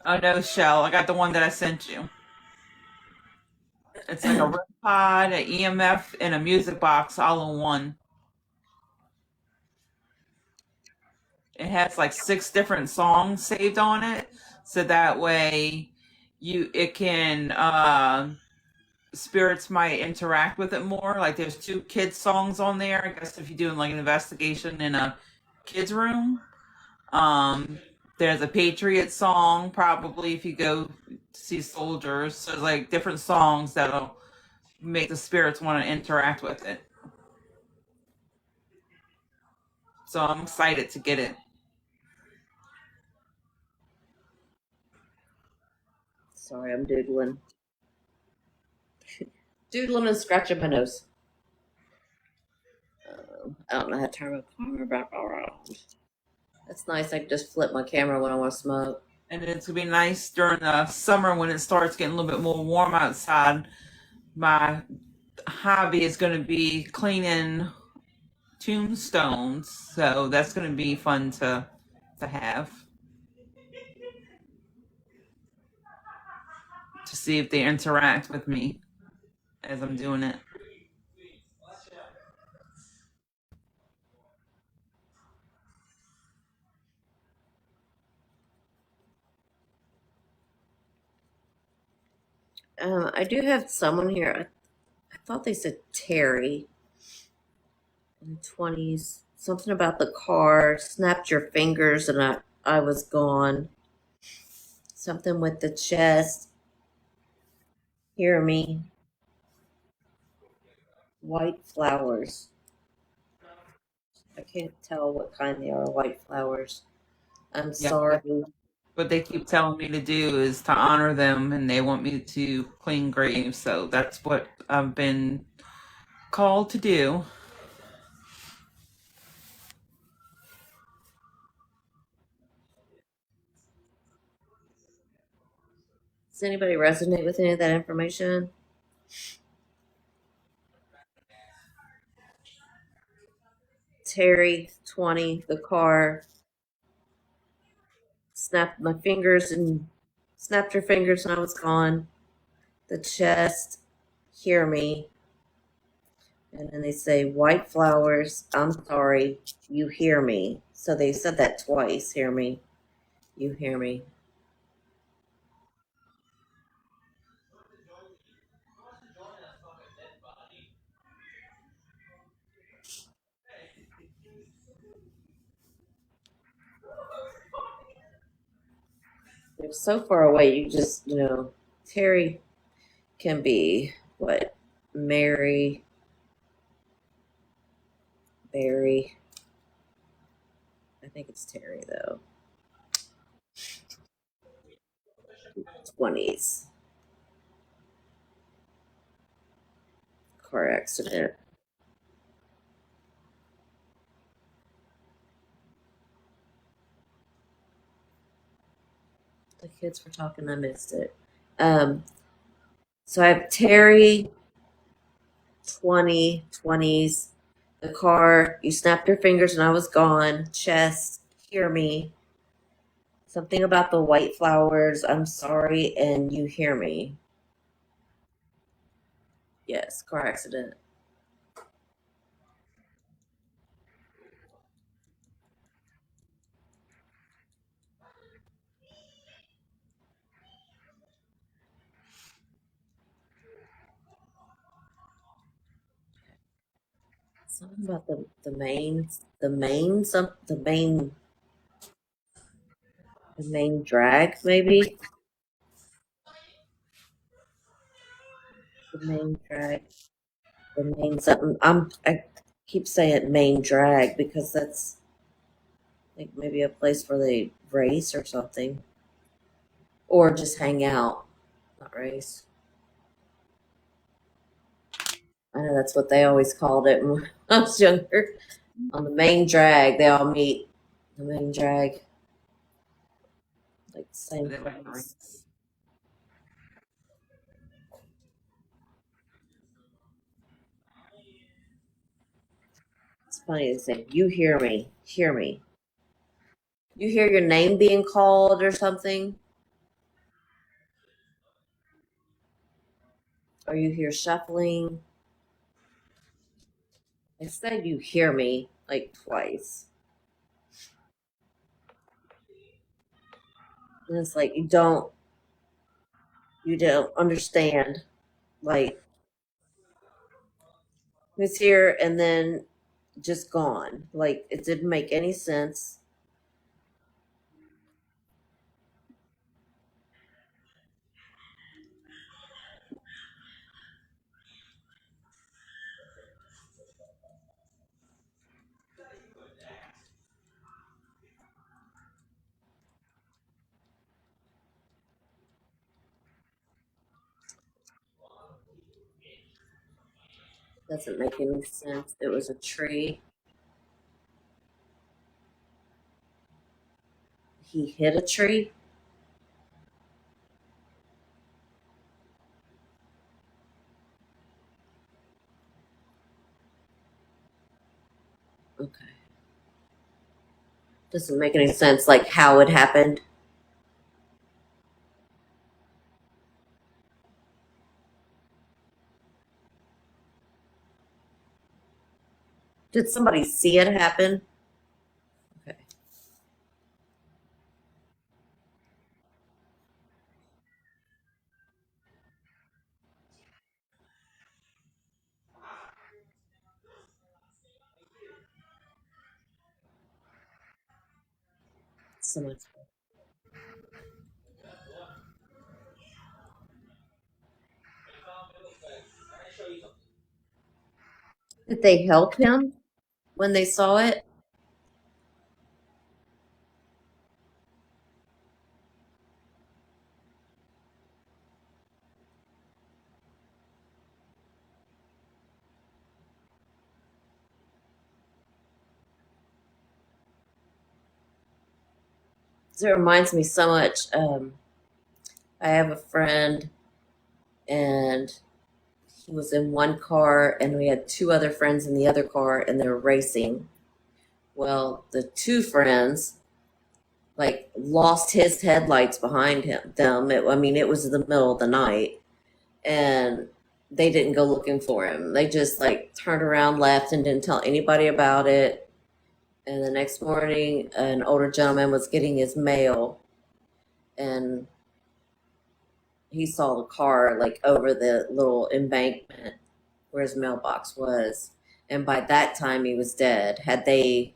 Oh no, Shell, I got the one that I sent you. It's like a REM pod, an EMF, and a music box all in one. It has like 6 different songs saved on it, so that way it can spirits might interact with it more. Like there's 2 kids songs on there. I guess if you're doing like an investigation in a kids room, there's a Patriot song probably if you go see soldiers. So there's like different songs that'll make the spirits want to interact with it. So I'm excited to get it. Sorry, I'm doodling. Doodling and scratching my nose. I don't know how to turn my camera back around. That's nice. I can just flip my camera when I want to smoke. And it's gonna be nice during the summer when it starts getting a little bit more warm outside. My hobby is gonna be cleaning tombstones, so that's gonna be fun to have, to see if they interact with me as I'm doing it. I do have someone here. I thought they said Terry in the 20s. Something about the car. Snapped your fingers and I was gone. Something with the chest. Hear me. White flowers. I can't tell what kind they are. White flowers. I'm Yep. sorry. What they keep telling me to do is to honor them, and they want me to clean graves. So that's what I've been called to do. Does anybody resonate with any of that information? Terry, 20, the car. Snapped my fingers and snapped your fingers and I was gone. The chest. Hear me. And then they say, white flowers. I'm sorry. You hear me. So they said that twice. Hear me. You hear me. They're so far away. You just, Terry can be what? Mary, Barry. I think it's Terry though. 20s. Car accident. The kids were talking. I missed it. Um, so I have Terry, 20s. The car, you snapped your fingers and I was gone. Chest, hear me. Something about the white flowers. I'm sorry, and you hear me. Yes, car accident. Something about the main drag, maybe the main drag, the main something. I keep saying main drag because that's like maybe a place where they race or something, or just hang out, not race. I know that's what they always called it when I was younger. On the main drag, they all meet. The main drag, like the same They like place. race. It's funny to say, you hear me, hear me. You hear your name being called or something, or you hear shuffling. I said you hear me like twice. And it's like you don't understand. Like who's here and then just gone. Like it didn't make any sense. Doesn't make any sense. It was a tree. He hit a tree. Okay. Doesn't make any sense like how it happened. Did somebody see it happen? Okay. So much. Did they help him when they saw it? It reminds me so much. I have a friend, and he was in one car, and we had two other friends in the other car, and they were racing. Well, the two friends like lost his headlights behind them. I mean, it was the middle of the night, and they didn't go looking for him. They just like turned around, left, and didn't tell anybody about it. And the next morning, an older gentleman was getting his mail, and he saw the car like over the little embankment where his mailbox was. And by that time, he was dead. Had they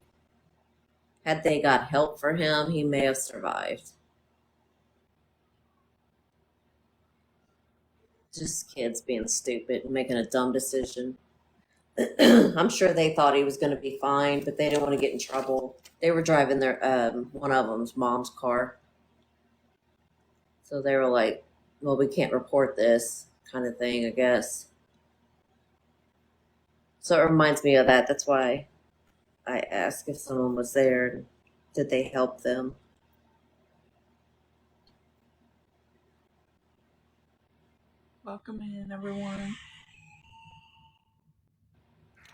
got help for him, he may have survived. Just kids being stupid and making a dumb decision. I'm sure they thought he was going to be fine, but they didn't want to get in trouble. They were driving their one of them's mom's car, so they were like, "Well, we can't report this," kind of thing, I guess. So it reminds me of that. That's why I asked if someone was there. Did they help them? Welcome in, everyone.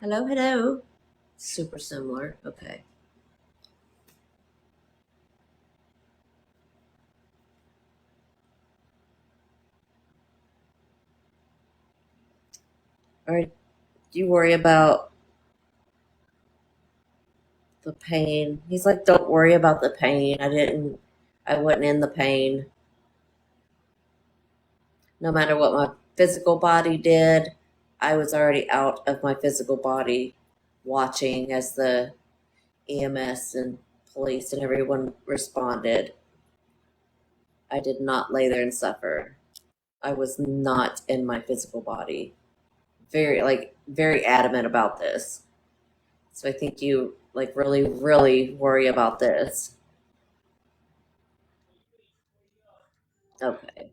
Hello, hello. Super similar. Okay. All right. Do you worry about the pain? He's like, don't worry about the pain. I wasn't in the pain. No matter what my physical body did, I was already out of my physical body watching as the EMS and police and everyone responded. I did not lay there and suffer. I was not in my physical body. Very adamant about this. So I think you like really, really worry about this. Okay.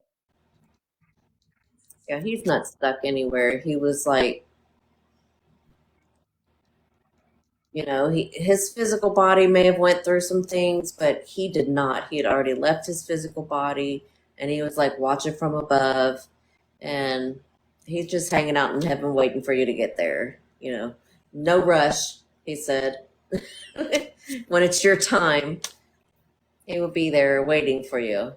Yeah, he's not stuck anywhere. He was like, his physical body may have went through some things, but he did not. He had already left his physical body, and he was like watching from above, and he's just hanging out in heaven waiting for you to get there. No rush, he said. When it's your time, he will be there waiting for you.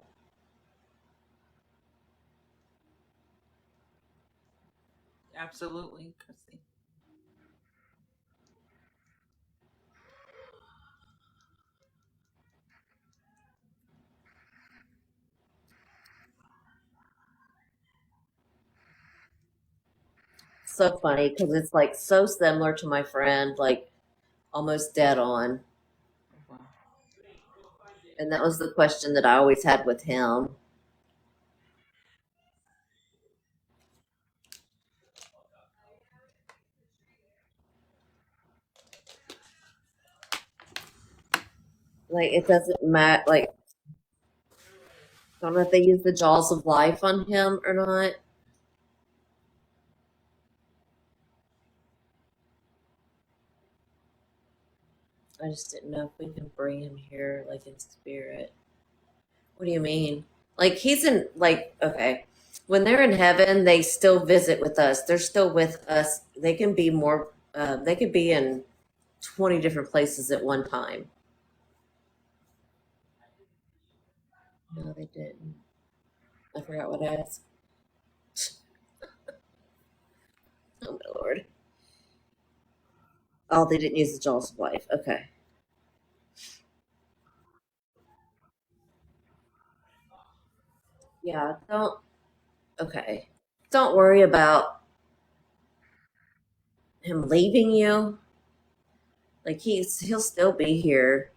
Absolutely, Christy. So funny because it's like so similar to my friend, like almost dead on. Wow. And that was the question that I always had with him. Like, it doesn't matter. Like, I don't know if they use the jaws of life on him or not. I just didn't know if we can bring him here, like in spirit. What do you mean? Like, he's in, like, okay. When they're in heaven, they still visit with us. They're still with us. They could be in 20 different places at one time. No, they didn't. I forgot what I asked. Oh, my Lord. Oh, they didn't use the jaws of life. Okay. Yeah, don't. Okay. Don't worry about him leaving you. Like, he'll still be here.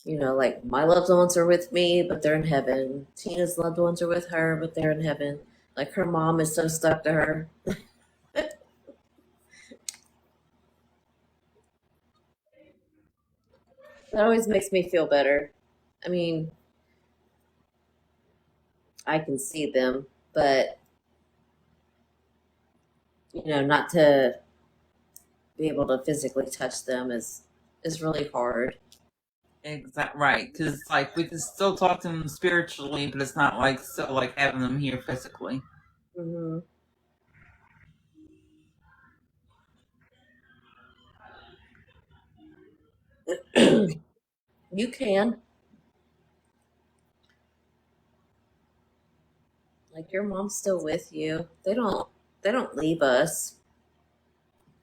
You know, like my loved ones are with me, but they're in heaven. Tina's loved ones are with her, but they're in heaven. Like her mom is so stuck to her. That always makes me feel better. I mean, I can see them, but not to be able to physically touch them is really hard. Exact right, because like we can still talk to them spiritually, but it's not like so like having them here physically. Hmm. You can, like your mom's still with you. They don't leave us.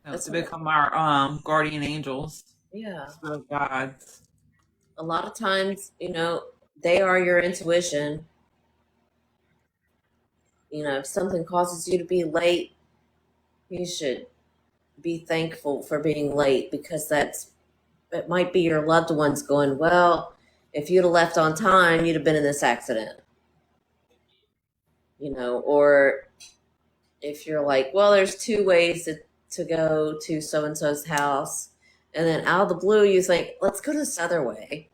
So That's to what, become our guardian angels, yeah. spirit guides. A lot of times, they are your intuition. If something causes you to be late, you should be thankful for being late because it might be your loved ones going, well, if you'd have left on time, you'd have been in this accident, or if you're like, well, there's two ways to go to so and so's house, and then out of the blue, you think, let's go this other way,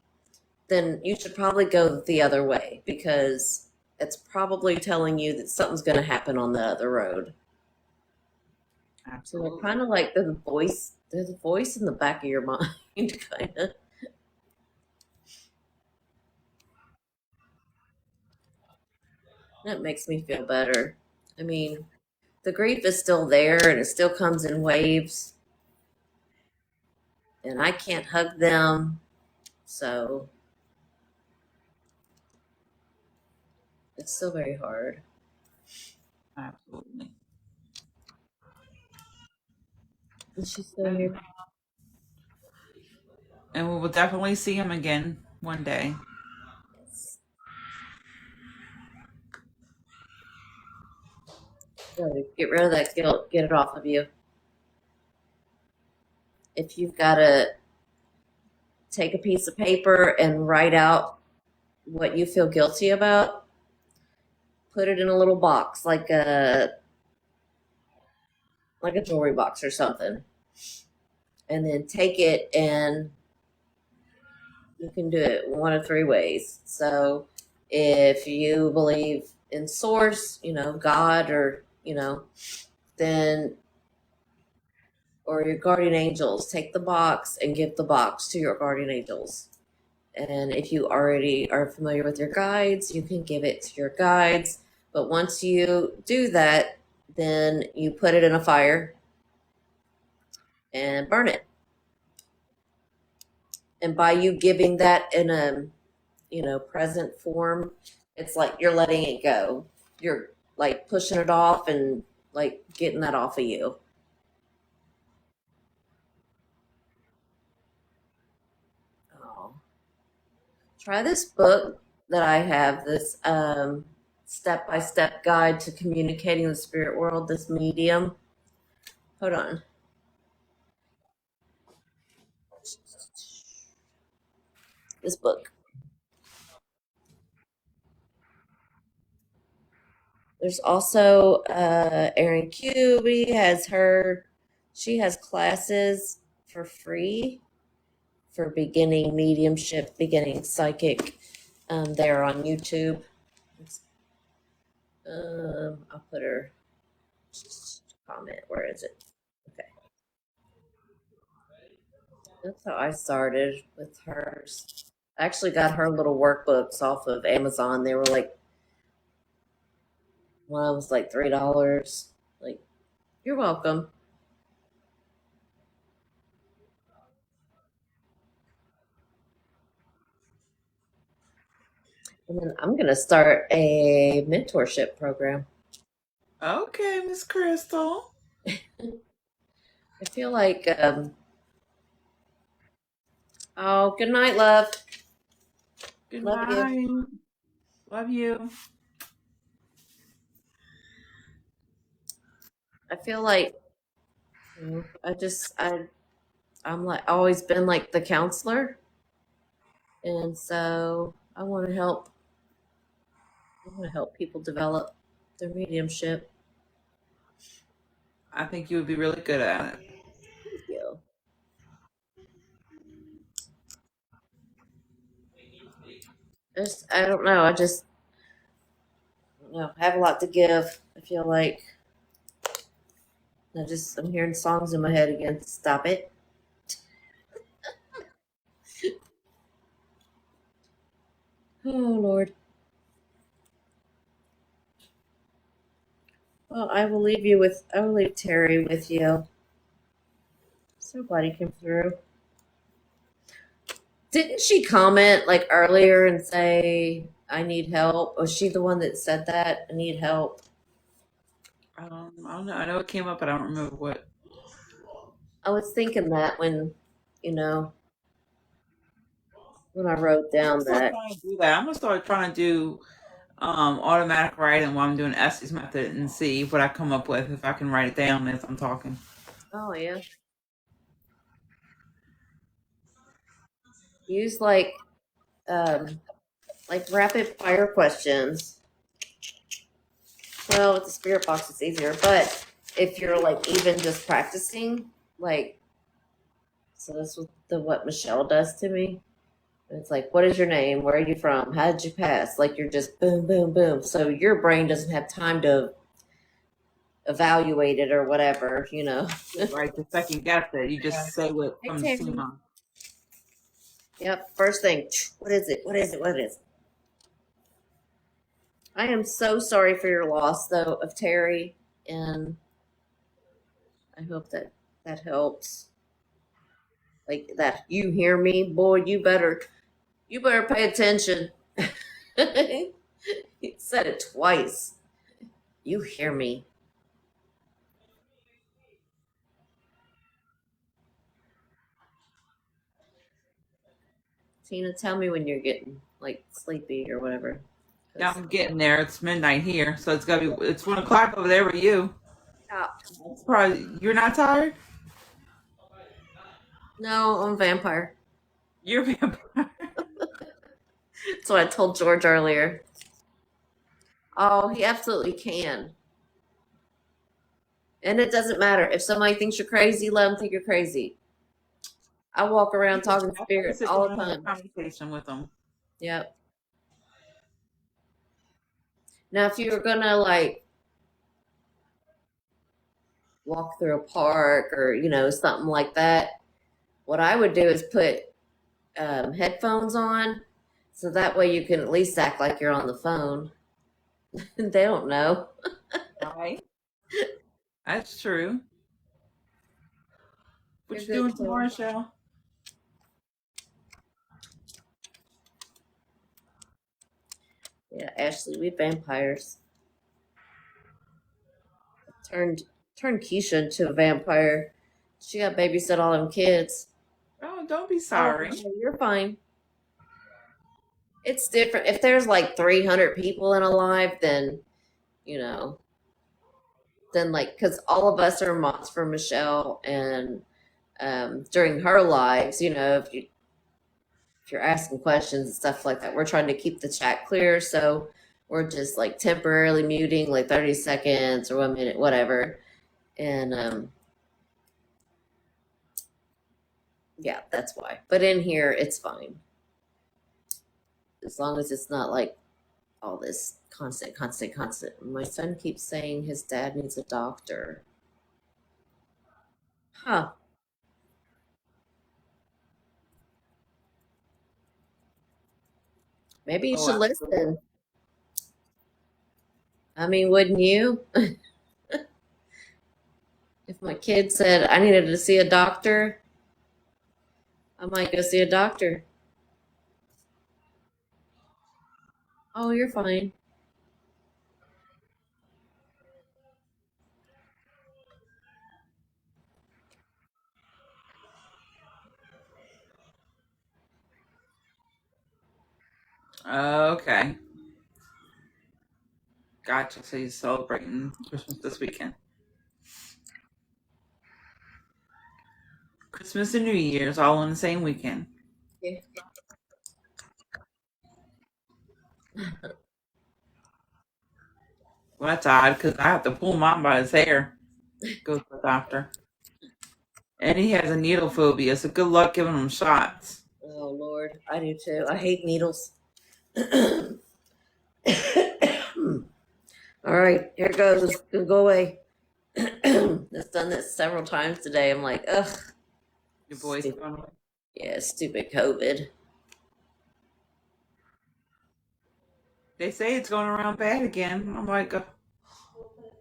then you should probably go the other way because it's probably telling you that something's going to happen on the other road. So they're Absolutely. kind of like they're the voice in the back of your mind, kind of. That makes me feel better. I mean, the grief is still there and it still comes in waves, and I can't hug them. So it's still very hard. Absolutely. Is she still And here? and we will definitely see him again one day. Yes. Good. Get rid of that guilt. Get it off of you. If you've got to take a piece of paper and write out what you feel guilty about, put it in a little box, like a jewelry box or something, and then take it, and you can do it one of three ways. So if you believe in source, God, or then, or your guardian angels, take the box and give the box to your guardian angels. And if you already are familiar with your guides, you can give it to your guides. But once you do that, then you put it in a fire and burn it. And by you giving that in a present form, it's like you're letting it go. You're like pushing it off and like getting that off of you. Oh. Try this book that I have, this step by step guide to communicating the spirit world, this medium. Hold on. This book. There's also Erin Cuby she has classes for free for beginning mediumship, beginning psychic. They're on YouTube. I'll put her comment. Where is it? Okay, that's how I started with hers. I actually got her little workbooks off of Amazon. They were like, one was like $3. Like, you're welcome. And then I'm gonna start a mentorship program. Okay, Miss Crystal. I feel like, oh, good night, love. Good Love you. night. Love you. I feel like I just I'm like always been like the counselor, And so I want to help. I want to help people develop their mediumship. I think you would be really good at it. Thank you. I don't know. I don't know. I have a lot to give. I feel like I'm hearing songs in my head again. Stop it. Oh Lord. Well, I will leave Terry with you. So glad he came through. Didn't she comment like earlier and say, I need help? Was she the one that said that? I need help. I don't know. I know it came up, but I don't remember what. I was thinking that you know, when I wrote I'm gonna down start that. trying to do that. I'm gonna start trying to do automatic writing while I'm doing Essie's method and see what I come up with if I can write it down as I'm talking. Oh yeah. Use um like rapid fire questions. Well, with the spirit box it's easier, but if you're like even just practicing, like so that's what Michelle does to me. It's like, what is your name? Where are you from? How did you pass? Like you're just boom, boom, boom. So your brain doesn't have time to evaluate it or whatever, you know. Right, the second guess it. You just say what Hey, comes to your Tammy. mind. Yep. First thing, what is it? What is it? What is it? I am so sorry for your loss, though, of Terry, and I hope that helps. Like that, you hear me, boy. You better pay attention. He said it twice. You hear me. Tina, tell me when you're getting like sleepy or whatever. Now 'Cause- I'm getting there. It's midnight here, so it's 1 o'clock over there with you. Yeah. Probably you're not tired. No, I'm a vampire. You're a vampire. That's what I told George earlier. Oh, he absolutely can. And it doesn't matter. If somebody thinks you're crazy, let them think you're crazy. I walk around talking to I have to spirits sit all down the and have a time. conversation with them. Yep. Now, if you were gonna like walk through a park or something like that, what I would do is put headphones on, so that way you can at least act like you're on the phone. They don't know. Right. That's true. What You're you good doing tomorrow, too. Shell? Yeah, Ashley, we vampires. Turned turned Keisha into a vampire. She got babysit all them kids. Oh, don't be Oh, sorry. no, you're fine. It's different. If there's like 300 people in a live, then you know, then like because all of us are mods for Michelle, and during her lives, if you're asking questions and stuff like that, we're trying to keep the chat clear, so we're just like temporarily muting like 30 seconds or 1 minute, whatever, and yeah, that's why. But in here, it's fine as long as it's not like all this constant, constant, constant. My son keeps saying his dad needs a doctor. Huh. Maybe you Oh, should absolutely. listen. I mean, wouldn't you? If my kid said I needed to see a doctor, I might go see a doctor. Oh, you're fine. Okay. Gotcha. So you're celebrating Christmas this weekend. Christmas and New Year's all on the same weekend. Yeah. Well, that's odd because I have to pull mine by his hair. Go to the doctor. And he has a needle phobia, so good luck giving him shots. Oh Lord, I do too. I hate needles. All right, here it goes. It's gonna go away. It's done this several times today. I'm like, ugh, Your boy's stupid. going. Yeah, stupid COVID. They say it's going around bad again. I'm like,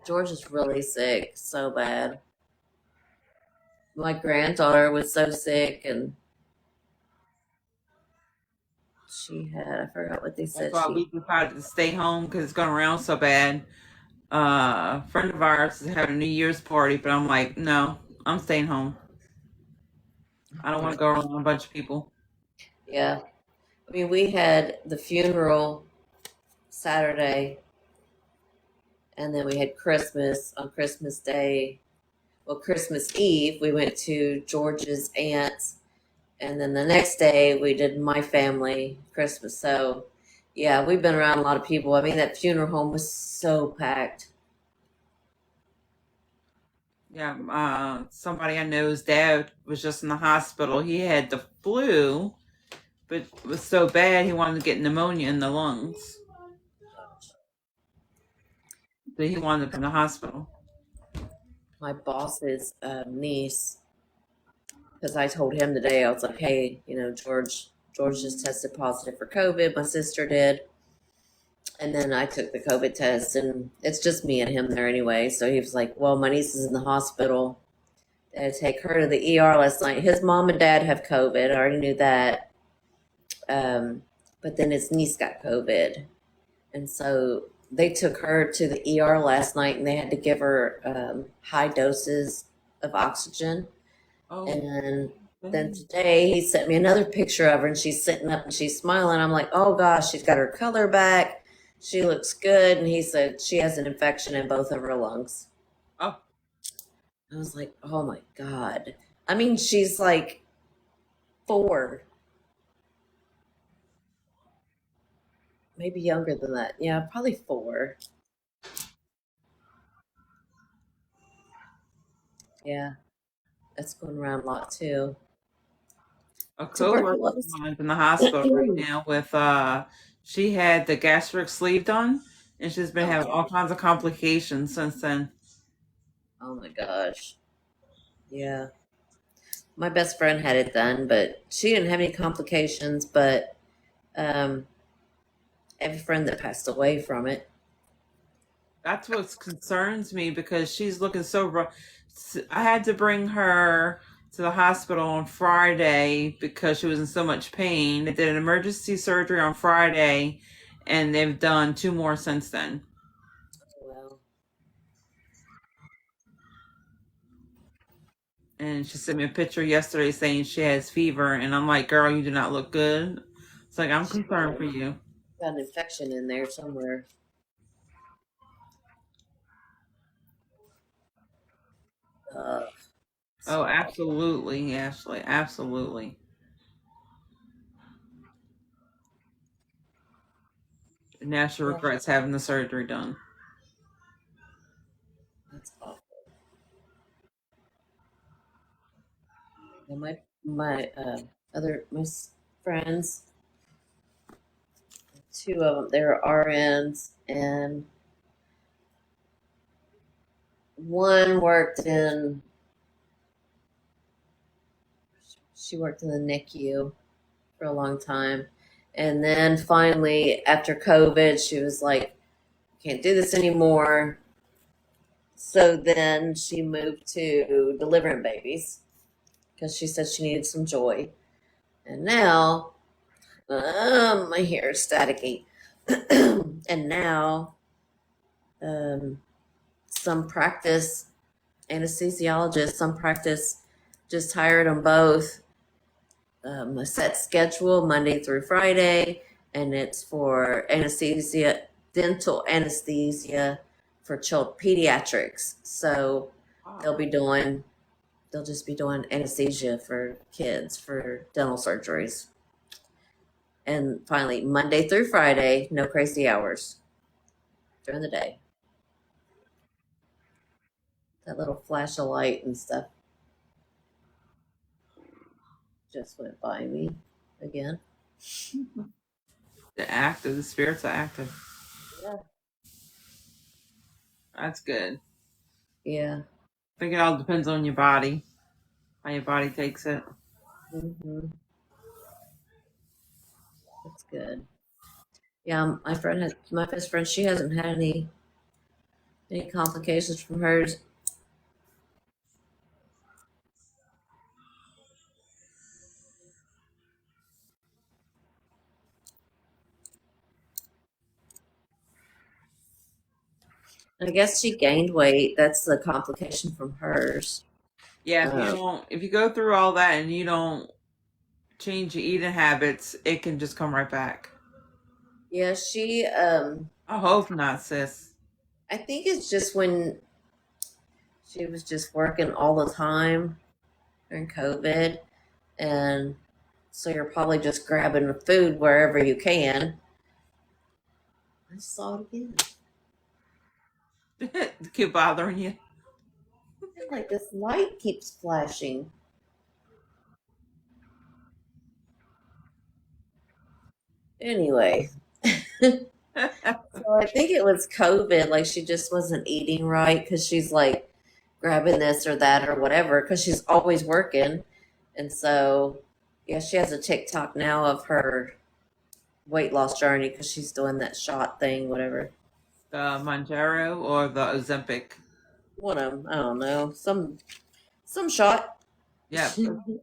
George is really sick, so bad. My granddaughter was so sick, and she had, I forgot what they that's said. why we decided to stay home because it's going around so bad. A friend of ours is having a New Year's party, but I'm like, no, I'm staying home. I don't want to go around a bunch of people. Yeah. I mean, we had the funeral Saturday, and then we had Christmas on Christmas Day. Well, Christmas Eve, we went to George's aunt's, and then the next day we did my family Christmas. So, yeah, we've been around a lot of people. I mean, that funeral home was so packed. Yeah, somebody I know's dad was just in the hospital. He had the flu, but it was so bad he wanted to get pneumonia in the lungs. So he wound up in the hospital. My boss's niece, because I told him today, I was like, hey, George just tested positive for COVID. My sister did. And then I took the COVID test, and it's just me and him there anyway. So he was like, well, my niece is in the hospital. They had to take her to the ER last night. His mom and dad have COVID. I already knew that. But then his niece got COVID. And so they took her to the ER last night, and they had to give her high doses of oxygen. Oh, And then today he sent me another picture of her, and she's sitting up and she's smiling. I'm like, oh gosh, she's got her color back. She looks good. And he said she has an infection in both of her lungs. oh, I was like, oh my God. I mean, she's like 4, maybe younger than that. Yeah, probably 4. Yeah, that's going around a lot too. a coworker of Tuberculosis. mine's in the hospital right now with she had the gastric sleeve done and she's been having all kinds of complications since then. Oh my gosh. Yeah. My best friend had it done, but she didn't have any complications. But um, I have a friend that passed away from it. That's what concerns me because she's looking so rough. I had to bring her to the hospital on Friday because she was in so much pain. They did an emergency surgery on Friday and they've done 2 more since then. Well, And she sent me a picture yesterday saying she has fever and I'm like, girl, you do not look good. It's like I'm she concerned for you. got an infection in there somewhere. Uh, Oh, so absolutely, Ashley, absolutely. Now she yeah, regrets having the surgery done. that's awful. And my other friends, 2 of them, they're RNs, and one worked in. She worked in the NICU for a long time. And then finally, after COVID, she was like, can't do this anymore. So then she moved to delivering babies because she said she needed some joy. And now, my hair is staticky. And now, um, some practice anesthesiologists, some practice just hired them both, a set schedule Monday through Friday, and it's for anesthesia, dental anesthesia for pediatrics. So they'll Wow. be doing, they'll just be doing anesthesia for kids for dental surgeries. And finally, Monday through Friday, no crazy hours during the day. That little flash of light and stuff just went by me again. The spirits are active. Yeah. That's good. Yeah. I think it all depends on your body, how your body takes it. Hmm. That's good. Yeah, my best friend. She hasn't had any complications from hers. I guess she gained weight. That's the complication from hers. Yeah, Um, if you go through all that and you don't change your eating habits, it can just come right back. yeah, I hope not, sis. I think it's just when she was just working all the time during COVID, and so you're probably just grabbing the food wherever you can. I saw it again. Keep bothering you. Like this light keeps flashing. Anyway, so I think it was COVID. Like she just wasn't eating right because she's like grabbing this or that or whatever because she's always working. And so, yeah, she has a TikTok now of her weight loss journey because she's doing that shot thing, whatever. The Manjaro or the Ozempic? One of them, I don't know, some shot. Yep,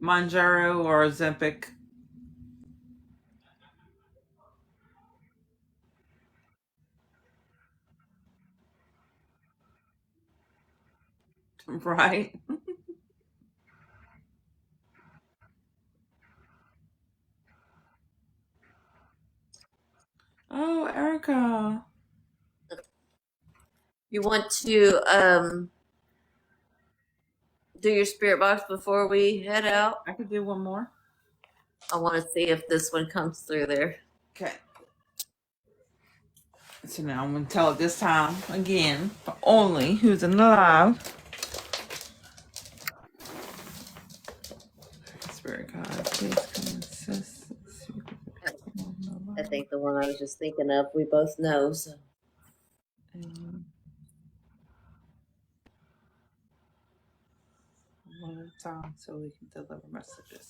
Manjaro or Ozempic. Right? Oh, Erica. You want to do your spirit box before we head out? I could do one more. I want to see if this one comes through there. Okay. So now I'm going to tell it this time again for only who's in the live. Spirit God, please come assist. I think the one I was just thinking of, we both know. So. One at a time so we can deliver messages.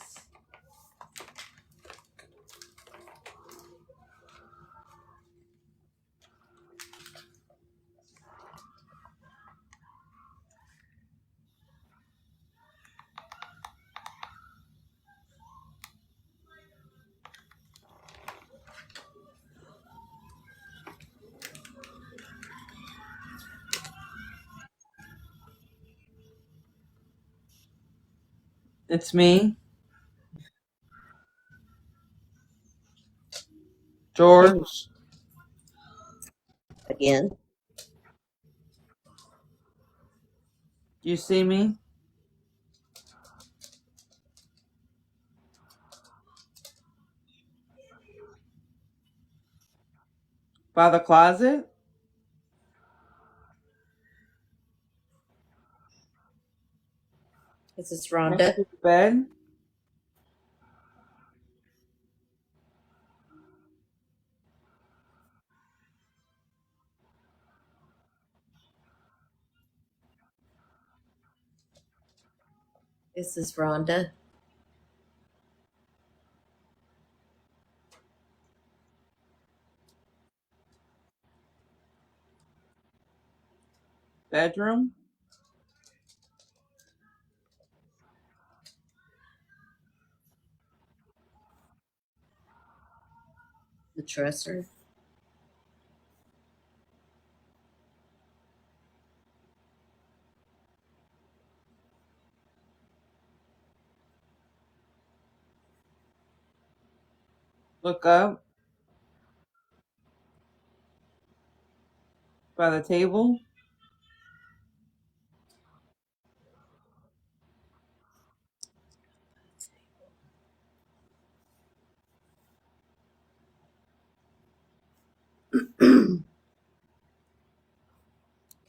It's me, George. Again. You see me? By the closet? This is Next Rhonda. to the bed? This is Rhonda. Bedroom? The dresser. Look up. By the table?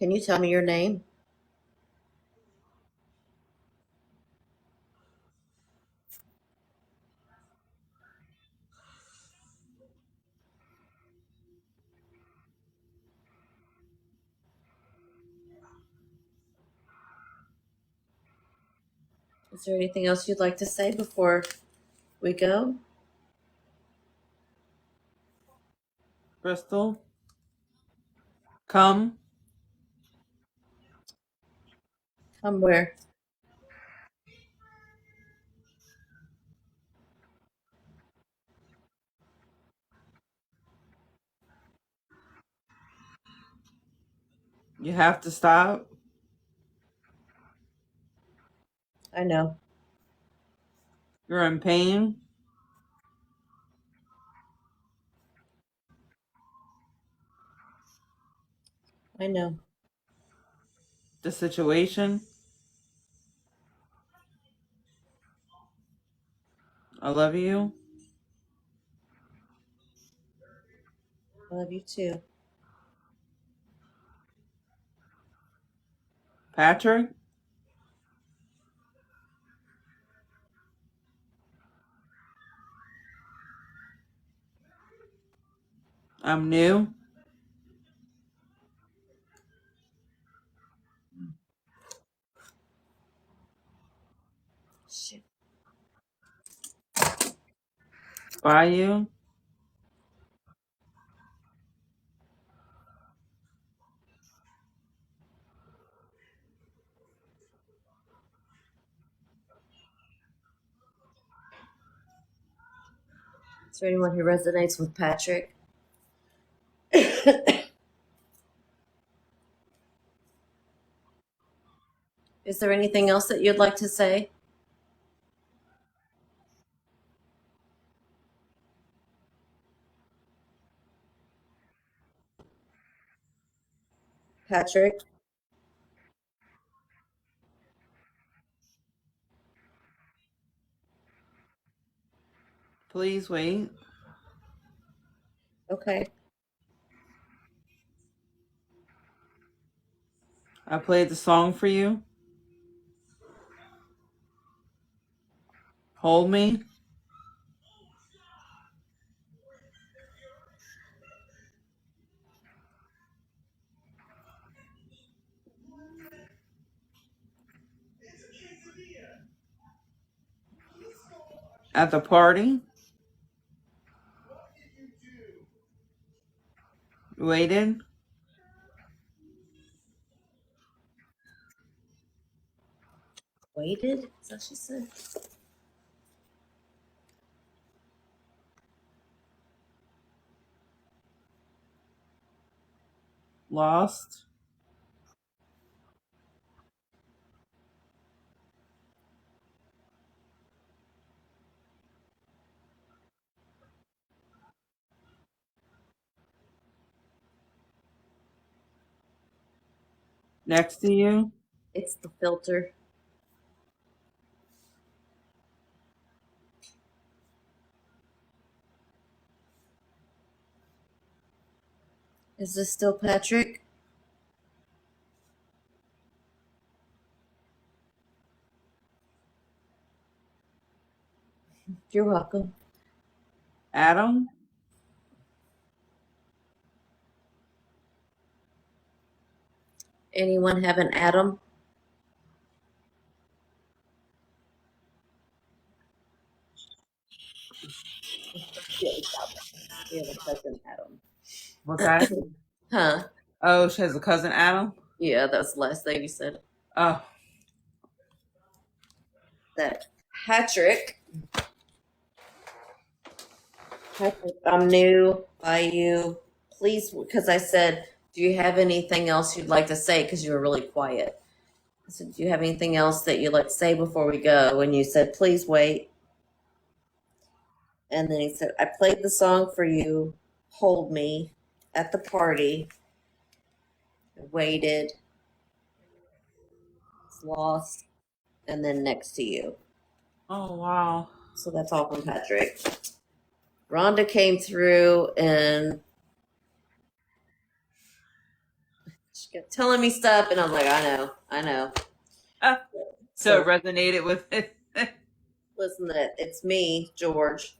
Can you tell me your name? Is there anything else you'd like to say before we go? Crystal, come. Come where? You have to stop. I know. You're in pain. I know. The situation. I love you. I love you too. Patrick, I'm new. Shit. By you. Is there anyone who resonates with Patrick? Is there anything else that you'd like to say? Patrick? Please wait. Okay. I played the song for you. Hold me. At the party. Waited. Waited? Is that what she said? Lost. Next to you. It's the filter. Is this still Patrick? You're welcome. Adam. Anyone have an Adam? We have a cousin Adam. What's that? Huh? Oh, she has a cousin Adam. Yeah, that's the last thing you said. Oh, That Patrick, I'm new by you. Please, because I said, do you have anything else you'd like to say? Because you were really quiet. I said, do you have anything else that you'd like to say before we go? And you said, please wait. And then he said, I played the song for you, Hold Me, at the party. I waited, it's lost, and then next to you. oh wow. So that's all from Patrick. Rhonda came through and she She kept telling me stuff, and I'm like, I know. So it resonated with it. Listen, that it's me, George.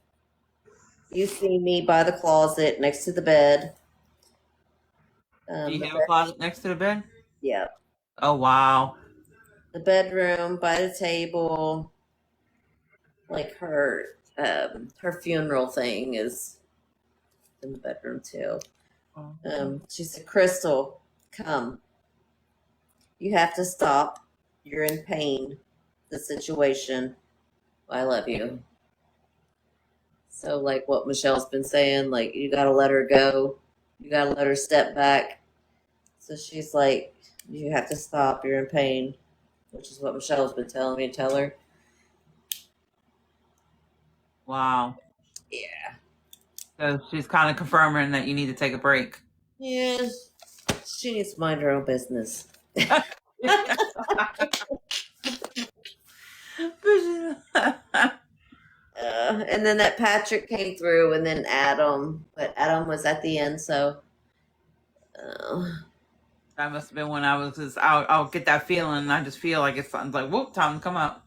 You see me by the closet next to the bed. Do you The have a bed, closet next to the bed? yeah, Oh, wow. the bedroom by the table. Like her funeral thing is in the bedroom too. She said, Crystal, come. You have to stop. You're in pain. The situation. I love you. So, like what Michelle's been saying, like, you got to let her go. You got to let her step back. So she's like, you have to stop. You're in pain, which is what Michelle's been telling me to tell her. Wow. Yeah. So she's kind of confirming that you need to take a break. Yeah. She needs to mind her own business. And then that Patrick came through, and then Adam, but Adam was at the end, so. That must have been when I was just, I'll get that feeling, and I just feel like it's something like, whoop, time to come up.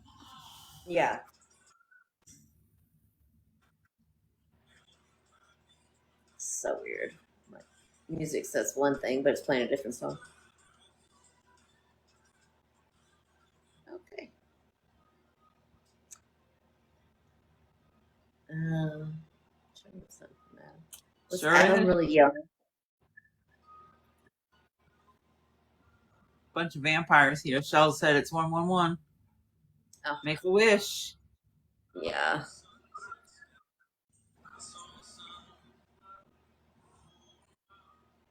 Yeah. So weird. Like, music says one thing, but it's playing a different song. Okay. Was Sure Adam is. really young? Bunch of vampires here. Shell said it's 111. Oh. Make a wish. Yeah.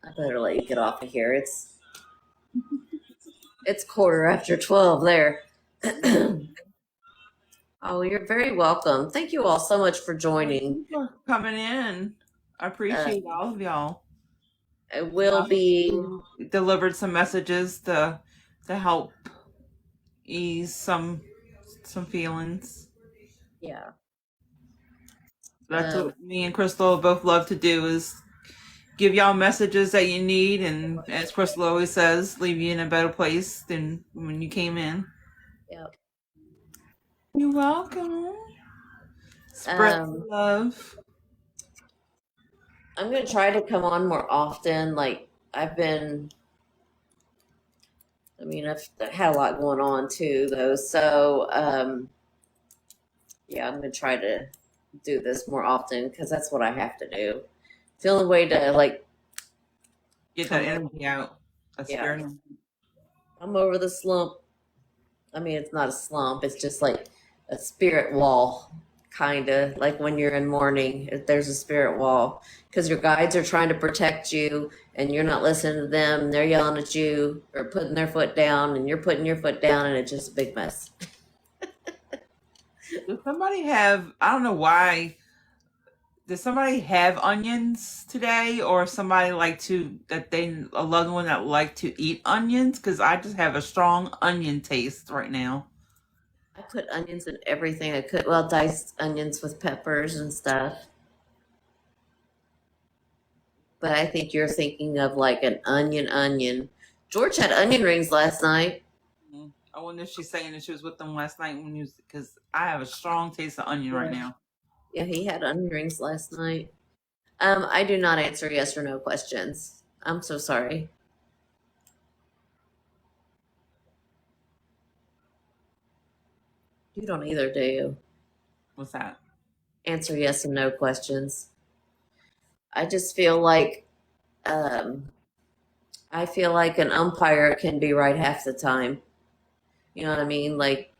I better let you get off of here. It's 12:15 there. Oh, you're very welcome. Thank you all so much for joining. Thank you for coming in. I appreciate all of y'all. It will be delivered some messages to help ease some feelings. Yeah. That's what me and Crystal both love to do, is give y'all messages that you need, and as Crystal always says, leave you in a better place than when you came in. Yep. You're welcome. Spread love. I'm gonna try to come on more often. Like, I've had a lot going on too, though. So, yeah, I'm gonna try to do this more often because that's what I have to do. It's the only way to get that energy out. Yeah. I'm over the slump. I mean, it's not a slump. It's just like a spirit wall, kind of like when you're in mourning. There's a spirit wall because your guides are trying to protect you, and you're not listening to them. They're yelling at you or putting their foot down, and you're putting your foot down, and it's just a big mess. Does somebody have? I don't know why. Does somebody have onions today, or somebody a loved one that like to eat onions? Because I just have a strong onion taste right now. I put onions in everything I could. Well, diced onions with peppers and stuff. But I think you're thinking of like an onion. George had onion rings last night. I wonder if she's saying that she was with them last night because I have a strong taste of onion right now. Yeah, he had onion rings last night. I do not answer yes or no questions. I'm so sorry. You don't either, do you? What's that? Answer yes and no questions. I just feel like an umpire can be right half the time. You know what I mean? Like,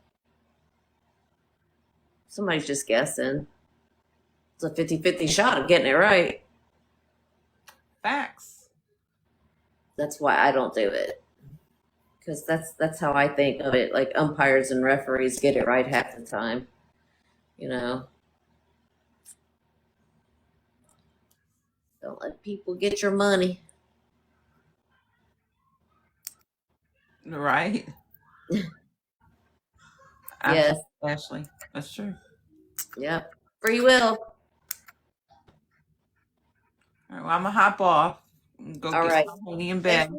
somebody's just guessing. It's a 50-50 shot of getting it right. Facts. That's why I don't do it. Because that's how I think of it. Like, umpires and referees get it right half the time. You know? Don't let people get your money. Right? Yes. Ashley. That's true. Yep. Free will. All right, well, I'm going to hop off and go All get right. some honey in bed.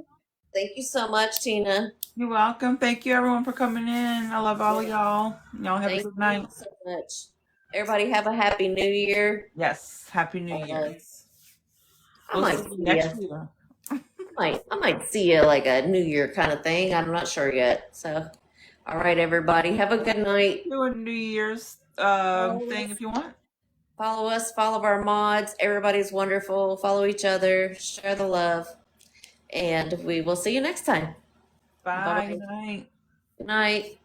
Thank you so much, Tina. You're welcome. Thank you, everyone, for coming in. I love all of y'all. Y'all have a Thank good you night. so much. Everybody have a happy new year. Yes. Happy New Year. I We'll might see you see next you. year. I might see you like a New Year kind of thing. I'm not sure yet. So, all right, everybody, have a good night. Do a New Year's Follow thing us, if you want. follow us, follow our mods. Everybody's wonderful. Follow each other, share the love, and we will see you next time. Bye Bye. bye. Good night. Good night.